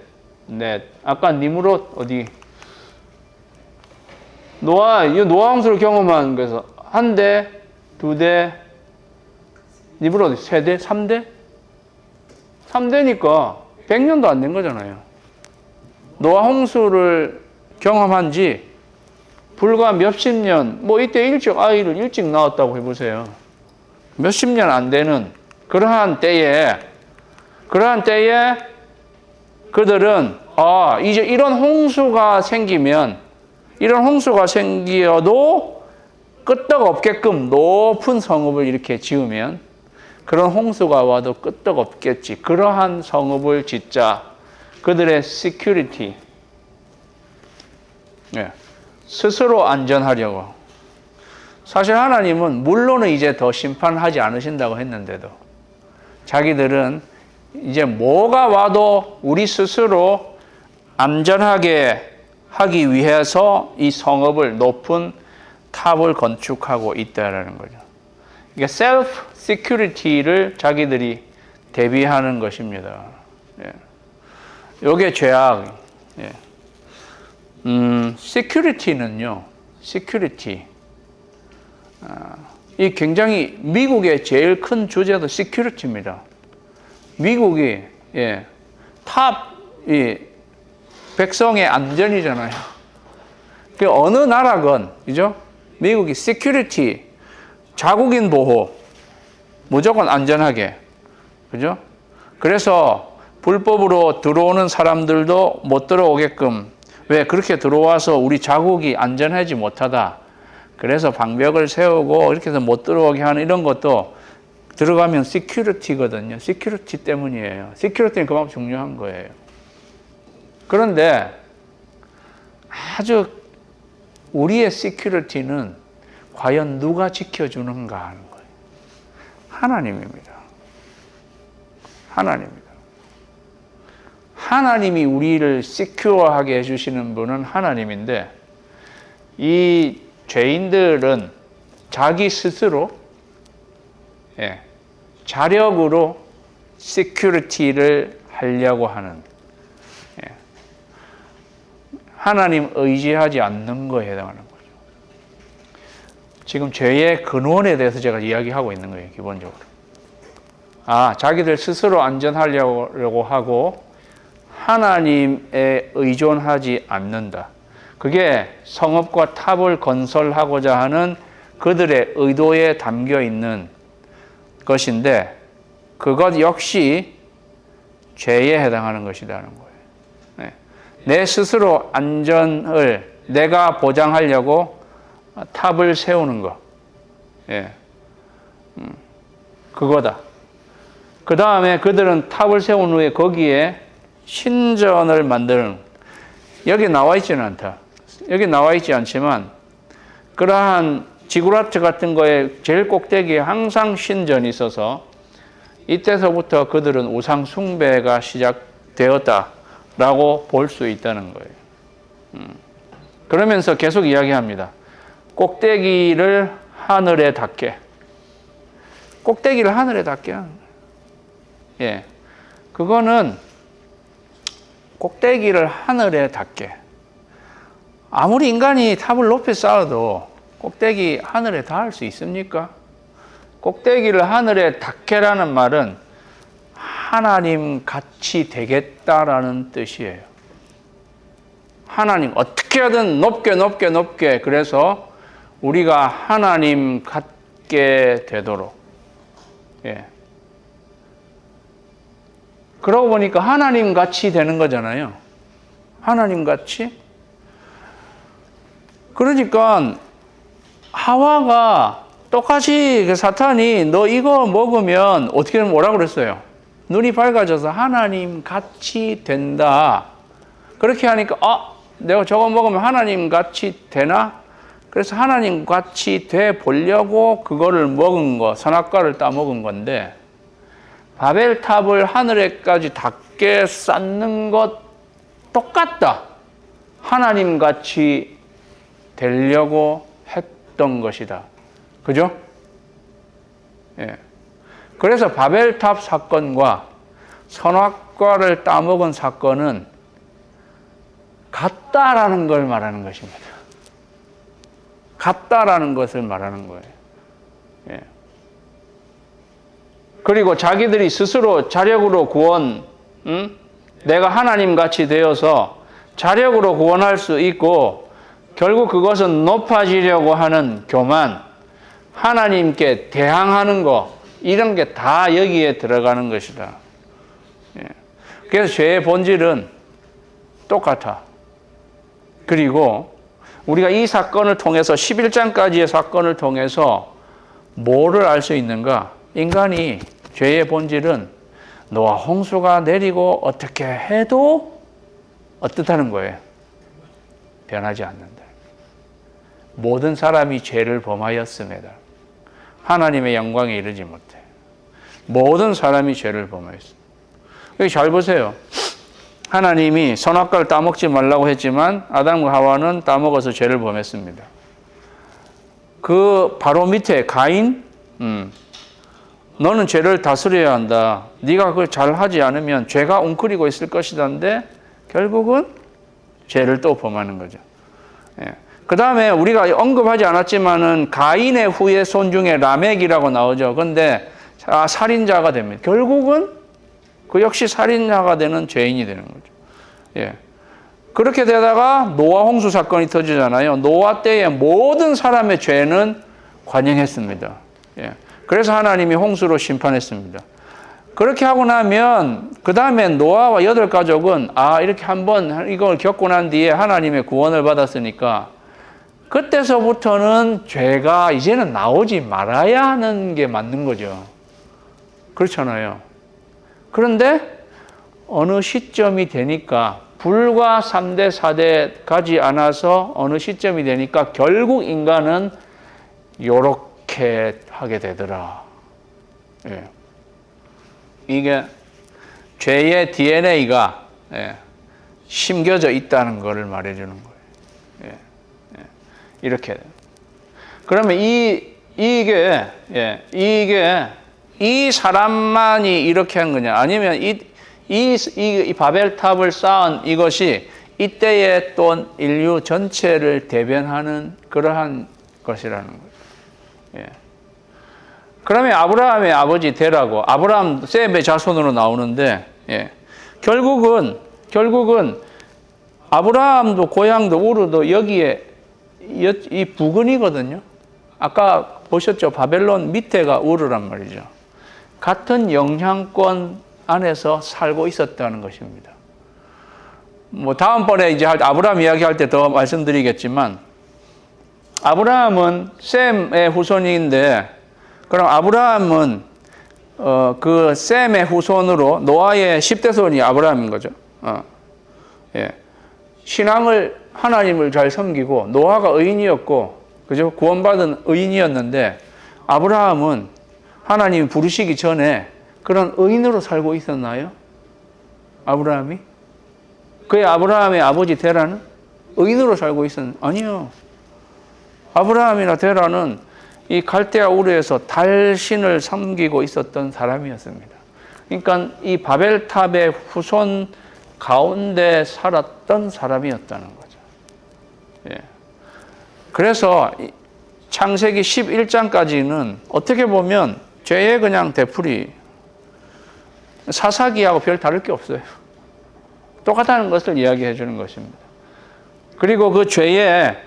넷. 아까 니므롯 어디? 노아 홍수를 경험한 거에서 한 대, 두 대, 니므롯 세 대, 3대? 3대니까 100년도 안 된 거잖아요. 노아 홍수를 경험한 지 불과 몇십 년, 이때 아이를 일찍 낳았다고 해보세요. 몇십 년 안 되는 그러한 때에 그들은 이제 이런 홍수가 생기어도 끄떡없게끔 높은 성읍을 이렇게 지으면 그런 홍수가 와도 끄떡없겠지. 그러한 성읍을 짓자. 그들의 security. 스스로 안전하려고. 사실 하나님은 물론은 이제 더 심판하지 않으신다고 했는데도 자기들은 이제 뭐가 와도 우리 스스로 안전하게 하기 위해서 이 성읍을 높은 탑을 건축하고 있다라는 거죠. 이게 셀프 시큐리티를 자기들이 대비하는 것입니다. 이게 죄악. 시큐리티는요. 이 굉장히 미국의 제일 큰 주제도 시큐리티입니다. 미국이 백성의 안전이잖아요. 어느 나라건 그죠? 미국이 시큐리티, 자국인 보호, 무조건 안전하게, 그죠? 그래서 불법으로 들어오는 사람들도 못 들어오게끔, 왜 그렇게 들어와서 우리 자국이 안전하지 못하다. 그래서 방벽을 세우고 이렇게 해서 못 들어오게 하는 이런 것도 들어가면 시큐리티거든요. 시큐리티 때문이에요. 시큐리티는 그만큼 중요한 거예요. 그런데 아주 우리의 시큐리티는 과연 누가 지켜주는가 하는 거예요. 하나님입니다. 하나님이 우리를 시큐어하게 해주시는 분은 하나님인데 이 죄인들은 자기 스스로 자력으로 시큐리티를 하려고 하는 하나님 의지하지 않는 거에 해당하는 거죠. 지금 죄의 근원에 대해서 제가 이야기하고 있는 거예요. 기본적으로. 자기들 스스로 안전하려고 하고 하나님에 의존하지 않는다. 그게 성읍과 탑을 건설하고자 하는 그들의 의도에 담겨 있는 것인데 그것 역시 죄에 해당하는 것이라는 거예요. 내 스스로 안전을 내가 보장하려고 탑을 세우는 거. 그거다. 그 다음에 그들은 탑을 세운 후에 거기에 신전을 만드는, 여기 나와 있지는 않다. 여기 나와 있지 않지만 그러한 지구라트 같은 거에 제일 꼭대기에 항상 신전이 있어서 이때서부터 그들은 우상 숭배가 시작되었다라고 볼 수 있다는 거예요. 그러면서 계속 이야기합니다. 꼭대기를 하늘에 닿게. 꼭대기를 하늘에 닿게 하는 거예요. 그거는 꼭대기를 하늘에 닿게. 아무리 인간이 탑을 높이 쌓아도 꼭대기 하늘에 닿을 수 있습니까? 꼭대기를 하늘에 닿게라는 말은 하나님 같이 되겠다라는 뜻이에요. 하나님 어떻게 하든 높게 그래서 우리가 하나님 같게 되도록. 예. 그러고 보니까 하나님 같이 되는 거잖아요. 하나님 같이. 그러니까 하와가 똑같이 사탄이 너 이거 먹으면 어떻게 뭐라고 그랬어요? 눈이 밝아져서 하나님 같이 된다. 그렇게 하니까 내가 저거 먹으면 하나님 같이 되나? 그래서 하나님 같이 돼 보려고 그거를 먹은 거, 선악과를 따먹은 건데 바벨탑을 하늘에까지 닿게 쌓는 것 똑같다. 하나님 같이 되려고 했던 것이다. 그죠? 예. 그래서 바벨탑 사건과 선악과를 따먹은 사건은 같다라는 걸 말하는 것입니다. 같다라는 것을 말하는 거예요. 예. 그리고 자기들이 스스로 자력으로 구원, 내가 하나님 같이 되어서 자력으로 구원할 수 있고 결국 그것은 높아지려고 하는 교만, 하나님께 대항하는 거, 이런 게 다 여기에 들어가는 것이다. 예. 그래서 죄의 본질은 똑같아. 그리고 우리가 이 사건을 통해서 11장까지의 사건을 통해서 뭐를 알 수 있는가? 인간이 죄의 본질은 노아 홍수가 내리고 어떻게 해도 어떻다는 거예요? 변하지 않는다. 모든 사람이 죄를 범하였음에다 하나님의 영광에 이르지 못해. 모든 사람이 죄를 범하였습니다. 여기 잘 보세요. 하나님이 선악과를 따먹지 말라고 했지만 아담과 하와는 따먹어서 죄를 범했습니다. 그 바로 밑에 가인, 너는 죄를 다스려야 한다. 네가 그걸 잘하지 않으면 죄가 웅크리고 있을 것이다인데 결국은 죄를 또 범하는 거죠. 예. 그 다음에 우리가 언급하지 않았지만은 가인의 후예 손 중에 라멕이라고 나오죠. 그런데 살인자가 됩니다. 결국은 그 역시 살인자가 되는 죄인이 되는 거죠. 예. 그렇게 되다가 노아 홍수 사건이 터지잖아요. 노아 때의 모든 사람의 죄는 관영했습니다. 예. 그래서 하나님이 홍수로 심판했습니다. 그렇게 하고 나면 그 다음에 노아와 8가족은 이렇게 한번 이걸 겪고 난 뒤에 하나님의 구원을 받았으니까 그때서부터는 죄가 이제는 나오지 말아야 하는 게 맞는 거죠. 그렇잖아요. 그런데 어느 시점이 되니까 불과 3대, 4대 가지 않아서 어느 시점이 되니까 결국 인간은 요렇게 하게 되더라. 예. 이게 죄의 DNA가 심겨져 있다는 것을 말해주는 거예요. 이렇게. 그러면 이게 이 사람만이 이렇게 한 거냐? 아니면 이 바벨탑을 쌓은 이것이 이때의 또 인류 전체를 대변하는 그러한 것이라는 거예요. 예. 그러면 아브라함의 아버지 데라고, 아브라함 셈의 자손으로 나오는데, 결국은 아브라함도 고향도 우르도 여기에 이 부근이거든요. 아까 보셨죠? 바벨론 밑에가 우르란 말이죠. 같은 영향권 안에서 살고 있었다는 것입니다. 뭐 다음번에 이제 아브라함 이야기할 때 더 말씀드리겠지만, 아브라함은 셈의 후손인데, 그럼 아브라함은 그 셈의 후손으로 노아의 10대 손이 아브라함인 거죠. 신앙을 하나님을 잘 섬기고 노아가 의인이었고, 그죠? 구원받은 의인이었는데 아브라함은 하나님이 부르시기 전에 그런 의인으로 살고 있었나요? 아브라함이? 그의 아브라함의 아버지 데라는 의인으로 살고 있었나요? 아니요. 아브라함이나 데라는 이 갈대아 우르에서 달신을 섬기고 있었던 사람이었습니다. 그러니까 이 바벨탑의 후손 가운데 살았던 사람이었다는 거죠. 예. 그래서 창세기 11장까지는 어떻게 보면 죄의 그냥 되풀이, 사사기하고 별 다를 게 없어요. 똑같다는 것을 이야기해 주는 것입니다. 그리고 그 죄의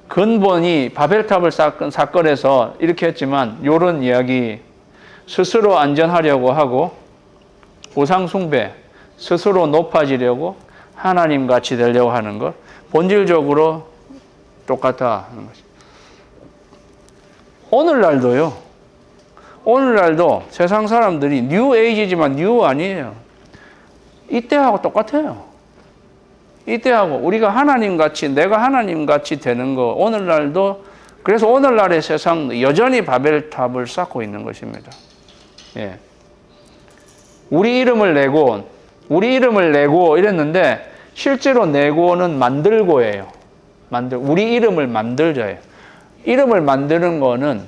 근본이 바벨탑을 쌓은 사건에서 이렇게 했지만, 이런 이야기, 스스로 안전하려고 하고 우상 숭배, 스스로 높아지려고 하나님 같이 되려고 하는 것, 본질적으로 똑같다 하는 것입니다. 오늘날도 세상 사람들이 뉴 에이지지만 뉴 아니에요. 이때하고 똑같아요. 이때하고 우리가 하나님 같이, 내가 하나님 같이 되는 거, 오늘날도, 그래서 오늘날의 세상 여전히 바벨탑을 쌓고 있는 것입니다. 예. 우리 이름을 내고 이랬는데, 실제로 내고는 만들고예요. 우리 이름을 만들자예요. 이름을 만드는 거는,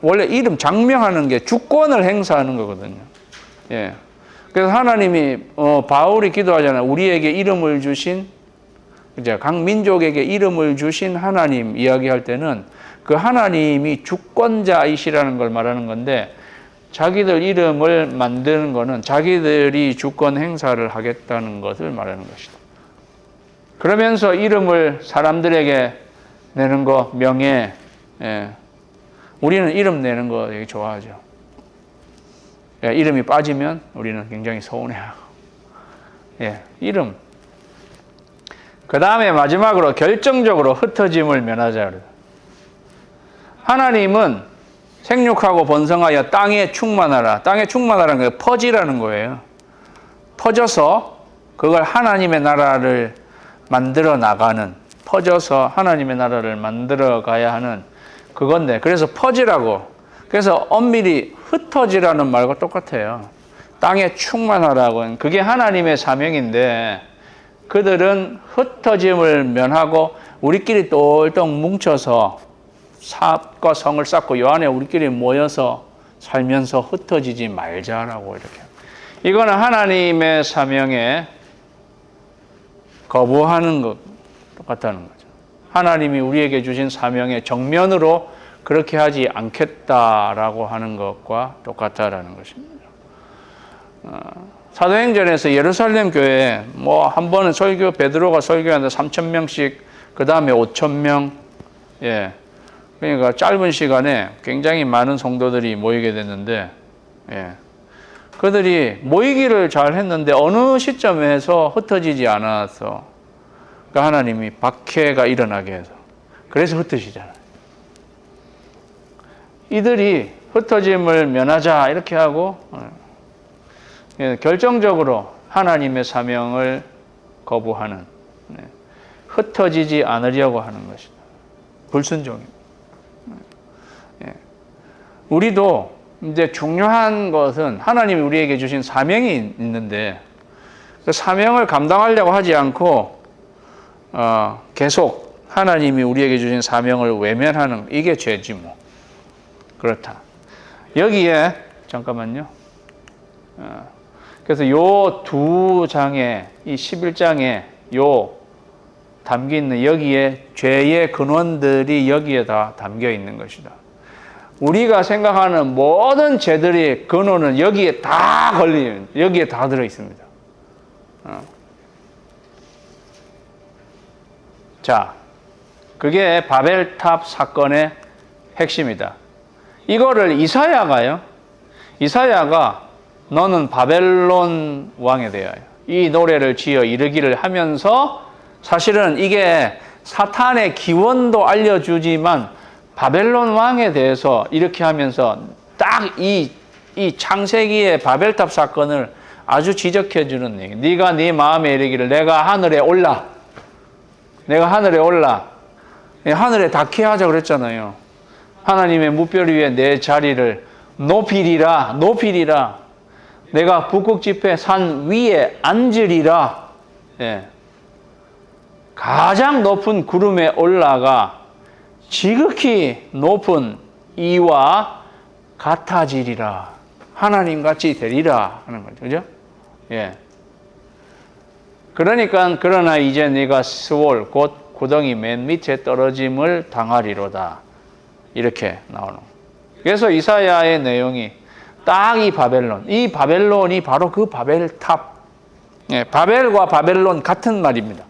원래 이름 장명하는 게 주권을 행사하는 거거든요. 예. 그래서 하나님이, 바울이 기도하잖아요. 우리에게 이름을 주신, 이제 각 민족에게 이름을 주신 하나님 이야기할 때는 그 하나님이 주권자이시라는 걸 말하는 건데, 자기들 이름을 만드는 거는 자기들이 주권 행사를 하겠다는 것을 말하는 것이다. 그러면서 이름을 사람들에게 내는 거, 명예, 예. 우리는 이름 내는 거 되게 좋아하죠. 예, 이름이 빠지면 우리는 굉장히 서운해하고. 예, 이름. 그 다음에 마지막으로 결정적으로 흩어짐을 면하자 그래요. 하나님은 생육하고 번성하여 땅에 충만하라. 땅에 충만하라는 게 퍼지라는 거예요. 퍼져서 그걸 하나님의 나라를 만들어 나가는, 퍼져서 하나님의 나라를 만들어 가야 하는 그건데, 그래서 퍼지라고. 그래서 엄밀히 흩어지라는 말과 똑같아요. 땅에 충만하라고. 그게 하나님의 사명인데, 그들은 흩어짐을 면하고 우리끼리 똘똘 뭉쳐서 삽과 성을 쌓고 요 안에 우리끼리 모여서 살면서 흩어지지 말자라고 이렇게. 이거는 하나님의 사명에 거부하는 것 똑같다는 거죠. 하나님이 우리에게 주신 사명에 정면으로 그렇게 하지 않겠다라고 하는 것과 똑같다라는 것입니다. 사도행전에서 예루살렘 교회에 한 번은 베드로가 설교하는데 3,000명씩, 그 다음에 5,000명, 예. 그러니까 짧은 시간에 굉장히 많은 성도들이 모이게 됐는데, 예. 그들이 모이기를 잘 했는데 어느 시점에서 흩어지지 않아서, 그러니까 하나님이 박해가 일어나게 해서, 그래서 흩어지잖아요. 이들이 흩어짐을 면하자 이렇게 하고, 예, 결정적으로 하나님의 사명을 거부하는, 네. 흩어지지 않으려고 하는 것이다. 불순종입니다. 예. 우리도 이제 중요한 것은 하나님이 우리에게 주신 사명이 있는데, 그 사명을 감당하려고 하지 않고 계속 하나님이 우리에게 주신 사명을 외면하는, 이게 죄지 뭐. 그렇다. 여기에 잠깐만요. 그래서 요 두 장에, 이 11장에 요 담겨 있는 여기에 죄의 근원들이 여기에 다 담겨 있는 것이다. 우리가 생각하는 모든 죄들의 근원은 여기에 다 여기에 다 들어 있습니다. 자, 그게 바벨탑 사건의 핵심이다. 이거를 이사야가 너는 바벨론 왕에 대하여 이 노래를 지어 이르기를 하면서, 사실은 이게 사탄의 기원도 알려주지만 바벨론 왕에 대해서 이렇게 하면서 딱 이 창세기의 바벨탑 사건을 아주 지적해주는 얘기. 네가 네 마음에 이르기를 내가 하늘에 올라. 하늘에 닿게 하자 그랬잖아요. 하나님의 무별 위에 내 자리를 높이리라. 내가 북극 지폐 산 위에 앉으리라. 예. 가장 높은 구름에 올라가 지극히 높은 이와 같아지리라. 하나님 같이 되리라 하는 거죠. 그죠? 예. 그러나 이제 네가 스월 곧 구덩이 맨 밑에 떨어짐을 당하리로다. 이렇게 나오는. 그래서 이사야의 내용이 딱 이 바벨론, 이 바벨론이 바로 그 바벨탑, 예, 바벨과 바벨론 같은 말입니다.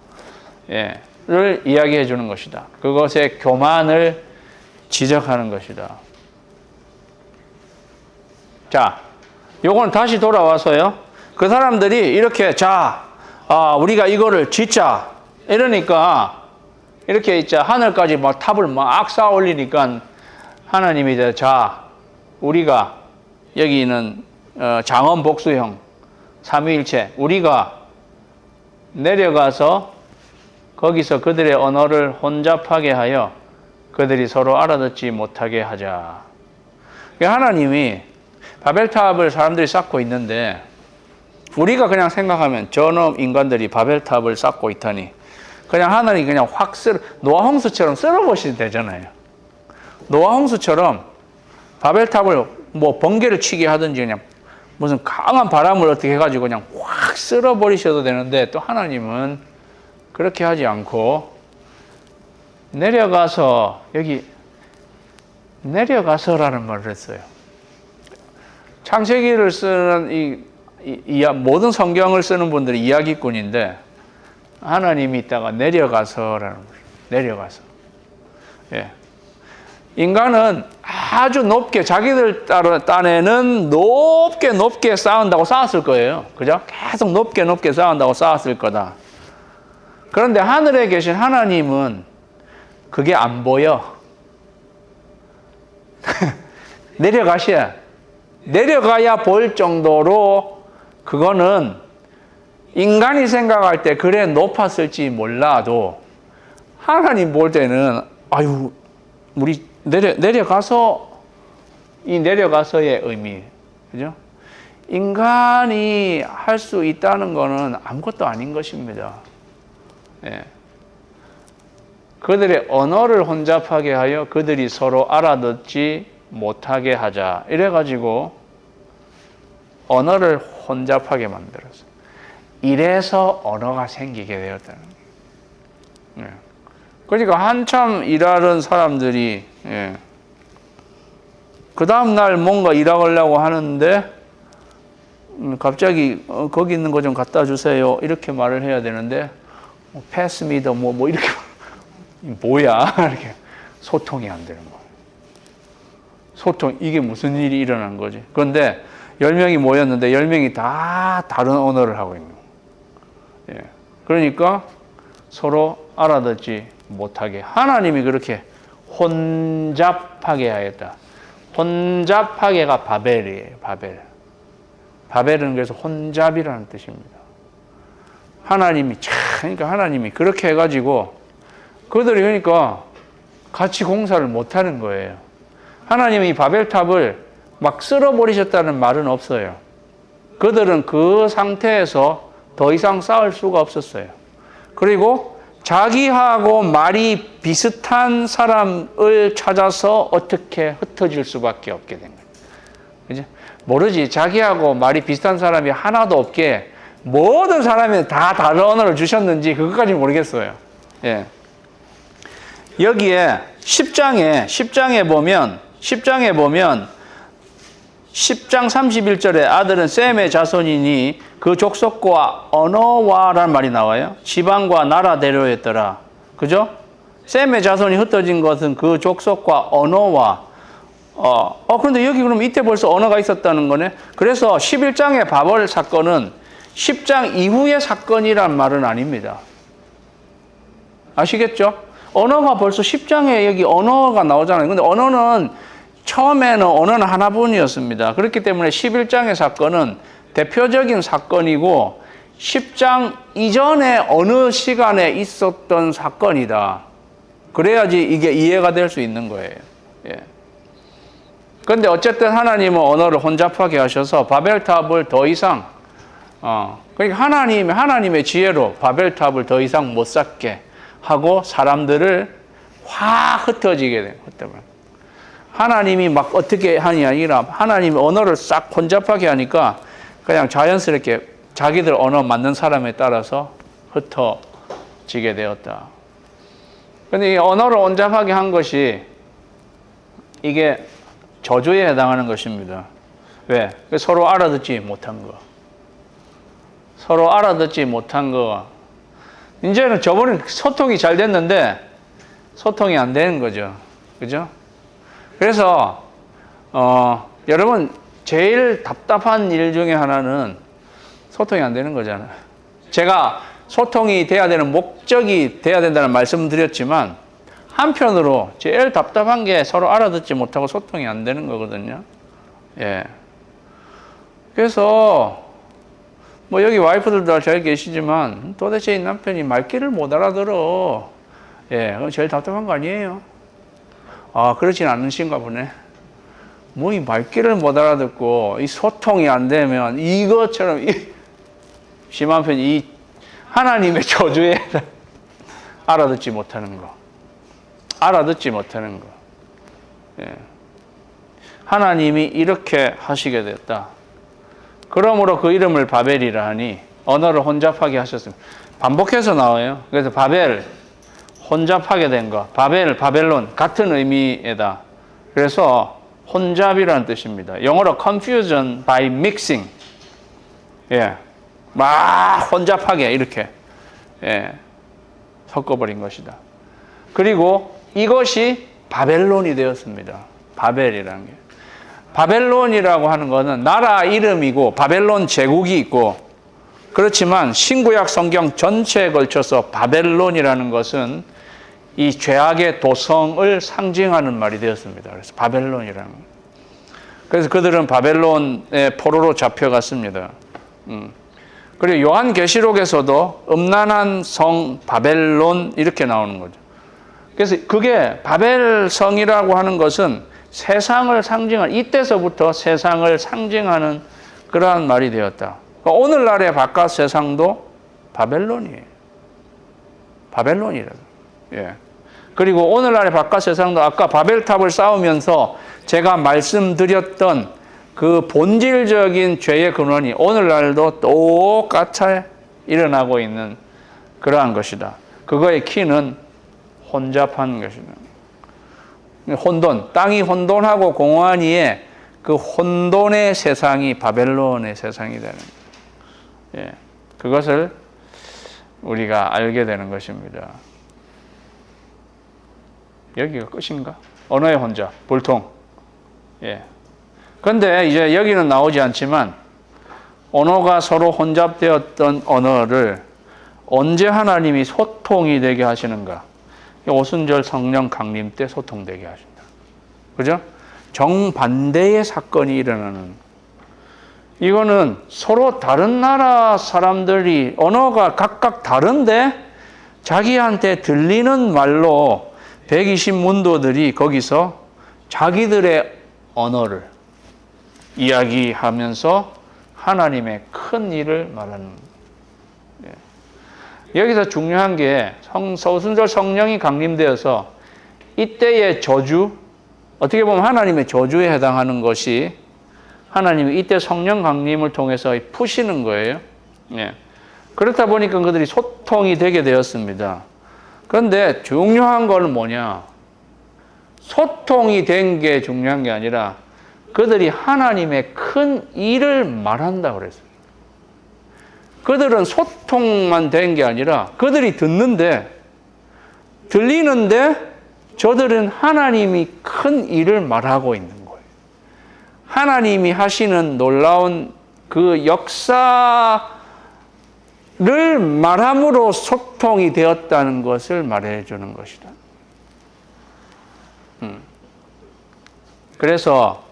예, 를 이야기해 주는 것이다. 그것의 교만을 지적하는 것이다. 자, 요건 다시 돌아와서요. 그 사람들이 이렇게 우리가 이거를 짓자 이러니까 이렇게 있자 하늘까지 막 탑을 막 쌓아 올리니까 하나님이 이제 우리가 여기는 장원 복수형 삼위일체 우리가 내려가서 거기서 그들의 언어를 혼잡하게 하여 그들이 서로 알아듣지 못하게 하자. 하나님이 바벨탑을 사람들이 쌓고 있는데 우리가 그냥 생각하면 저놈 인간들이 바벨탑을 쌓고 있다니 그냥 하나님이 그냥 확 노아 홍수처럼 쓸어버리면 되잖아요. 노아 홍수처럼 바벨탑을 뭐 번개를 치게 하든지 그냥 무슨 강한 바람을 어떻게 해가지고 그냥 확 쓸어버리셔도 되는데 또 하나님은 그렇게 하지 않고 여기 내려가서라는 말을 했어요. 창세기를 쓰는 모든 성경을 쓰는 분들이 이야기꾼인데 하나님이 있다가 내려가서라는 거예요. 내려가서. 예. 인간은 아주 높게 자기들 딴에는 높게 쌓은다고 쌓았을 거예요. 그죠? 계속 높게 쌓은다고 쌓았을 거다. 그런데 하늘에 계신 하나님은 그게 안 보여. 내려가야 볼 정도로 그거는 인간이 생각할 때 그래 높았을지 몰라도 하나님 볼 때는 우리 내려가서 이 내려가서의 의미, 그죠? 인간이 할 수 있다는 것은 아무것도 아닌 것입니다. 예. 그들의 언어를 혼잡하게 하여 그들이 서로 알아듣지 못하게 하자. 이래가지고 언어를 혼잡하게 만들었어요. 이래서 언어가 생기게 되었다는 거예요. 예. 그러니까 한참 일하는 사람들이 그 다음날 뭔가 일하려고 하는데 갑자기 거기 있는 거 좀 갖다 주세요. 이렇게 말을 해야 되는데 패스 미더 뭐 이렇게 뭐야? 이렇게 소통이 안 되는 거예요. 이게 무슨 일이 일어난 거지? 그런데 10명이 모였는데 10명이 다 다른 언어를 하고 있는 거예요. 예. 그러니까 서로 알아듣지 못하게 하나님이 그렇게 혼잡하게 하였다. 혼잡하게가 바벨이에요. 바벨은 그래서 혼잡이라는 뜻입니다. 그러니까 하나님이 그렇게 해가지고 그들이 그러니까 같이 공사를 못하는 거예요. 하나님이 바벨탑을 막 쓸어버리셨다는 말은 없어요. 그들은 그 상태에서 더 이상 쌓을 수가 없었어요. 그리고 자기하고 말이 비슷한 사람을 찾아서 어떻게 흩어질 수밖에 없게 된 거예요. 그죠? 모르지. 자기하고 말이 비슷한 사람이 하나도 없게 모든 사람이 다 다른 언어를 주셨는지 그것까지 모르겠어요. 예. 여기에 10장에 보면 10장 31절에 아들은 셈의 자손이니 그 족속과 언어와라는 말이 나와요. 지방과 나라대로였더라. 그죠? 셈의 자손이 흩어진 것은 그 족속과 언어와 그런데 여기 그럼 이때 벌써 언어가 있었다는 거네. 그래서 11장의 바벨 사건은 10장 이후의 사건이란 말은 아닙니다. 아시겠죠? 언어가 벌써 10장에 여기 언어가 나오잖아요. 근데 처음에는 언어는 하나뿐이었습니다. 그렇기 때문에 11장의 사건은 대표적인 사건이고 10장 이전에 어느 시간에 있었던 사건이다. 그래야지 이게 이해가 될 수 있는 거예요. 예. 그런데 어쨌든 하나님은 언어를 혼잡하게 하셔서 바벨탑을 더 이상 그러니까 하나님의 지혜로 바벨탑을 더 이상 못 쌓게 하고 사람들을 확 흩어지게 돼요. 하나님이 막 어떻게 하냐 아니라 하나님이 언어를 싹 혼잡하게 하니까 그냥 자연스럽게 자기들 언어 맞는 사람에 따라서 흩어지게 되었다. 근데 이 언어를 혼잡하게 한 것이 이게 저주에 해당하는 것입니다. 왜? 서로 알아듣지 못한 거. 서로 알아듣지 못한 거. 이제는 저번에 소통이 잘 됐는데 소통이 안 되는 거죠. 그죠? 그래서 여러분 제일 답답한 일 중에 하나는 소통이 안 되는 거잖아요. 제가 소통이 돼야 되는 목적이 돼야 된다는 말씀을 드렸지만 한편으로 제일 답답한 게 서로 알아듣지 못하고 소통이 안 되는 거거든요. 예. 그래서 뭐 여기 와이프들도 잘 계시지만 도대체 이 남편이 말귀를 못 알아들어. 예, 그건 제일 답답한 거 아니에요? 아, 그렇진 않으신가 보네. 뭐 이 말귀를 못 알아듣고 이 소통이 안 되면 이것처럼 심한 편이 이 하나님의 저주에 알아듣지 못하는 거. 알아듣지 못하는 거. 예. 하나님이 이렇게 하시게 됐다. 그러므로 그 이름을 바벨이라 하니 언어를 혼잡하게 하셨습니다. 반복해서 나와요. 그래서 바벨, 혼잡하게 된 거. 바벨, 바벨론 같은 의미에다. 그래서 혼잡이라는 뜻입니다. 영어로 confusion by mixing. 예. 막 혼잡하게 이렇게 섞어버린 것이다. 그리고 이것이 바벨론이 되었습니다. 바벨이라는 게. 바벨론이라고 하는 것은 나라 이름이고 바벨론 제국이 있고 그렇지만 신구약 성경 전체에 걸쳐서 바벨론이라는 것은 이 죄악의 도성을 상징하는 말이 되었습니다. 그래서 바벨론이라는 거예요. 그래서 그들은 바벨론의 포로로 잡혀갔습니다. 그리고 요한계시록에서도 음란한 성 바벨론 이렇게 나오는 거죠. 그래서 그게 바벨성이라고 하는 것은 세상을 상징하는, 이때서부터 세상을 상징하는 그러한 말이 되었다. 그러니까 오늘날의 바깥 세상도 바벨론이에요. 바벨론이라고. 예. 그리고 오늘날의 바깥 세상도 아까 바벨탑을 쌓으면서 제가 말씀드렸던 그 본질적인 죄의 근원이 오늘날도 똑같이 일어나고 있는 그러한 것이다. 그거의 키는 혼잡한 것이다. 혼돈, 땅이 혼돈하고 공허하니에 그 혼돈의 세상이 바벨론의 세상이 되는 거예요. 예. 그것을 우리가 알게 되는 것입니다. 여기가 끝인가? 언어의 혼잡, 불통. 예. 그런데 이제 여기는 나오지 않지만 언어가 서로 혼잡되었던 언어를 언제 하나님이 소통이 되게 하시는가? 오순절 성령 강림 때 소통되게 하신다. 그죠? 정반대의 사건이 일어나는. 이거는 서로 다른 나라 사람들이 언어가 각각 다른데 자기한테 들리는 말로 120문도들이 거기서 자기들의 언어를 이야기하면서 하나님의 큰 일을 말하는. 여기서 중요한 게 오순절 성령이 강림되어서 이때의 저주, 어떻게 보면 하나님의 저주에 해당하는 것이 하나님이 이때 성령 강림을 통해서 푸시는 거예요. 예. 그렇다 보니까 그들이 소통이 되게 되었습니다. 그런데 중요한 건 뭐냐? 소통이 된 게 중요한 게 아니라 그들이 하나님의 큰 일을 말한다고 그랬어요. 그들은 소통만 된 게 아니라 그들이 들리는데 저들은 하나님이 큰 일을 말하고 있는 거예요. 하나님이 하시는 놀라운 그 역사를 말함으로 소통이 되었다는 것을 말해 주는 것이다. 그래서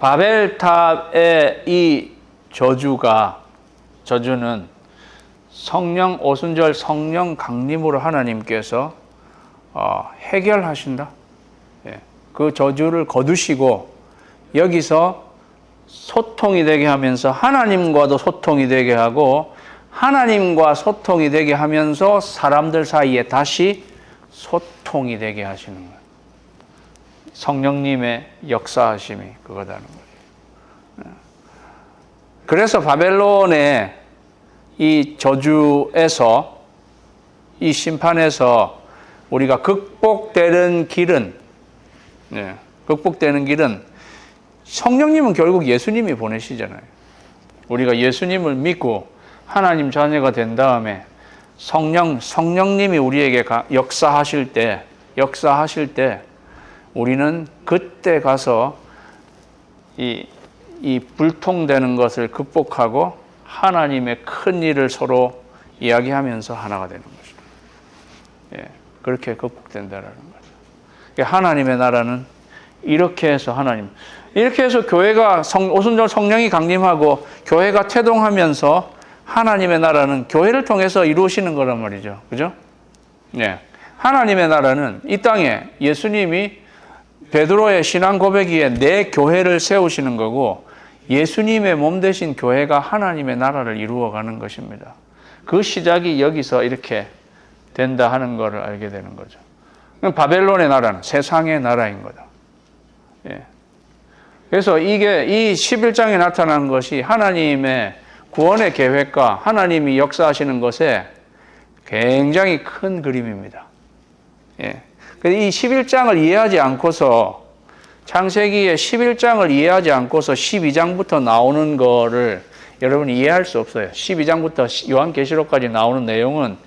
바벨탑의 이 저주는 성령 오순절 성령 강림으로 하나님께서 해결하신다. 예. 그 저주를 거두시고 여기서 소통이 되게 하면서 하나님과도 소통이 되게 하고 하나님과 소통이 되게 하면서 사람들 사이에 다시 소통이 되게 하시는 거예요. 성령님의 역사하심이 그거다는 거예요. 그래서 바벨론의 이 저주에서 이 심판에서 우리가 극복되는 길은, 극복되는 길은 성령님은 결국 예수님이 보내시잖아요. 우리가 예수님을 믿고 하나님 자녀가 된 다음에 성령님이 우리에게 역사하실 때 우리는 그때 가서 이 불통되는 것을 극복하고 하나님의 큰 일을 서로 이야기하면서 하나가 되는 것이죠. 그렇게 극복된다라는 거죠. 하나님의 나라는 이렇게 해서 교회가 오순절 성령이 강림하고 교회가 태동하면서 하나님의 나라는 교회를 통해서 이루어지는 거란 말이죠. 그죠? 하나님의 나라는 이 땅에 예수님이 베드로의 신앙 고백이에 내 교회를 세우시는 거고 예수님의 몸 되신 교회가 하나님의 나라를 이루어가는 것입니다. 그 시작이 여기서 이렇게 된다 하는 것을 알게 되는 거죠. 바벨론의 나라는 세상의 나라인 거다. 그래서 이게 이 11장에 나타난 것이 하나님의 구원의 계획과 하나님이 역사하시는 것에 굉장히 큰 그림입니다. 이 11장을 이해하지 않고서 창세기의 11장을 이해하지 않고서 12장부터 나오는 거를 여러분이 이해할 수 없어요. 12장부터 요한계시록까지 나오는 내용은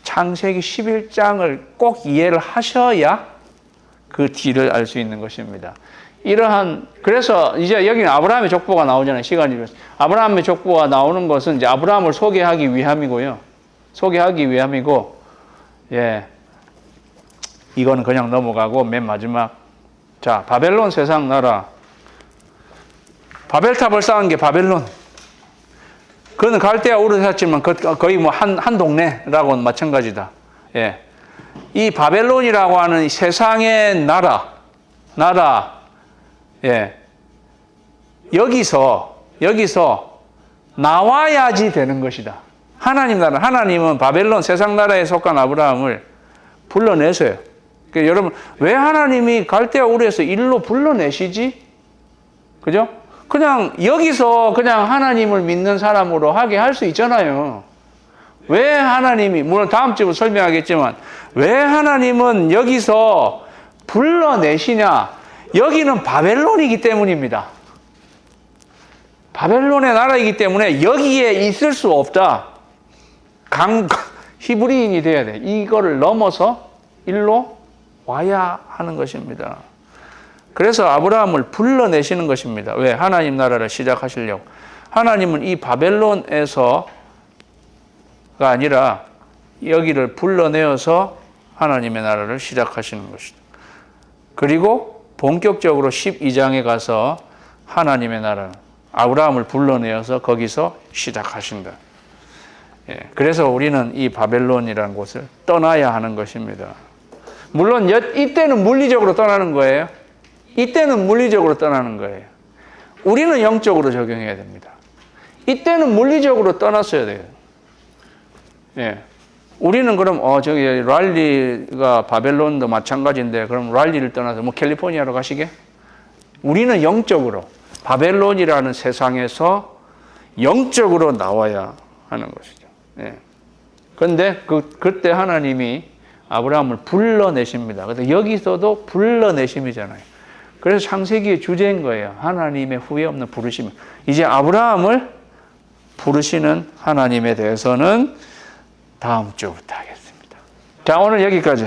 창세기 11장을 꼭 이해를 하셔야 그 뒤를 알 수 있는 것입니다. 그래서 이제 여기는 아브라함의 족보가 나오잖아요. 시간이 이르렀어요. 아브라함의 족보가 나오는 것은 이제 아브라함을 소개하기 위함이고요. 이거는 그냥 넘어가고 맨 마지막. 자, 바벨론 세상 나라. 바벨탑을 쌓은 게 바벨론. 그는 갈대아 우르에 샀지만 거의 뭐 한 동네라고는 마찬가지다. 이 바벨론이라고 하는 세상의 나라, 여기서 나와야지 되는 것이다. 하나님 나라, 하나님은 바벨론 세상 나라에 속한 아브라함을 불러내세요. 그러니까 여러분, 왜 하나님이 갈대아 우르에서 일로 불러내시지? 그죠? 그냥 여기서 그냥 하나님을 믿는 사람으로 하게 할 수 있잖아요. 왜 하나님이, 물론 다음 주에 설명하겠지만, 왜 하나님은 여기서 불러내시냐? 여기는 바벨론이기 때문입니다. 바벨론의 나라이기 때문에 여기에 있을 수 없다. 히브리인이 돼야 돼. 이거를 넘어서 일로 와야 하는 것입니다. 그래서 아브라함을 불러내시는 것입니다. 왜? 하나님 나라를 시작하시려고. 하나님은 이 바벨론에서가 아니라 여기를 불러내어서 하나님의 나라를 시작하시는 것이다. 그리고 본격적으로 12장에 가서 하나님의 나라, 아브라함을 불러내어서 거기서 시작하신다. 그래서 우리는 이 바벨론이라는 곳을 떠나야 하는 것입니다. 물론 이때는 물리적으로 떠나는 거예요. 우리는 영적으로 적용해야 됩니다. 이때는 물리적으로 떠났어야 돼요. 우리는 그럼 저기 랄리가 바벨론도 마찬가지인데 그럼 랄리를 떠나서 뭐 캘리포니아로 가시게? 우리는 영적으로 바벨론이라는 세상에서 영적으로 나와야 하는 것이죠. 그런데 그때 하나님이 아브라함을 불러내십니다. 근데 여기서도 불러내심이잖아요. 그래서 창세기의 주제인 거예요. 하나님의 후회 없는 부르심. 이제 아브라함을 부르시는 하나님에 대해서는 다음 주부터 하겠습니다. 자, 오늘 여기까지.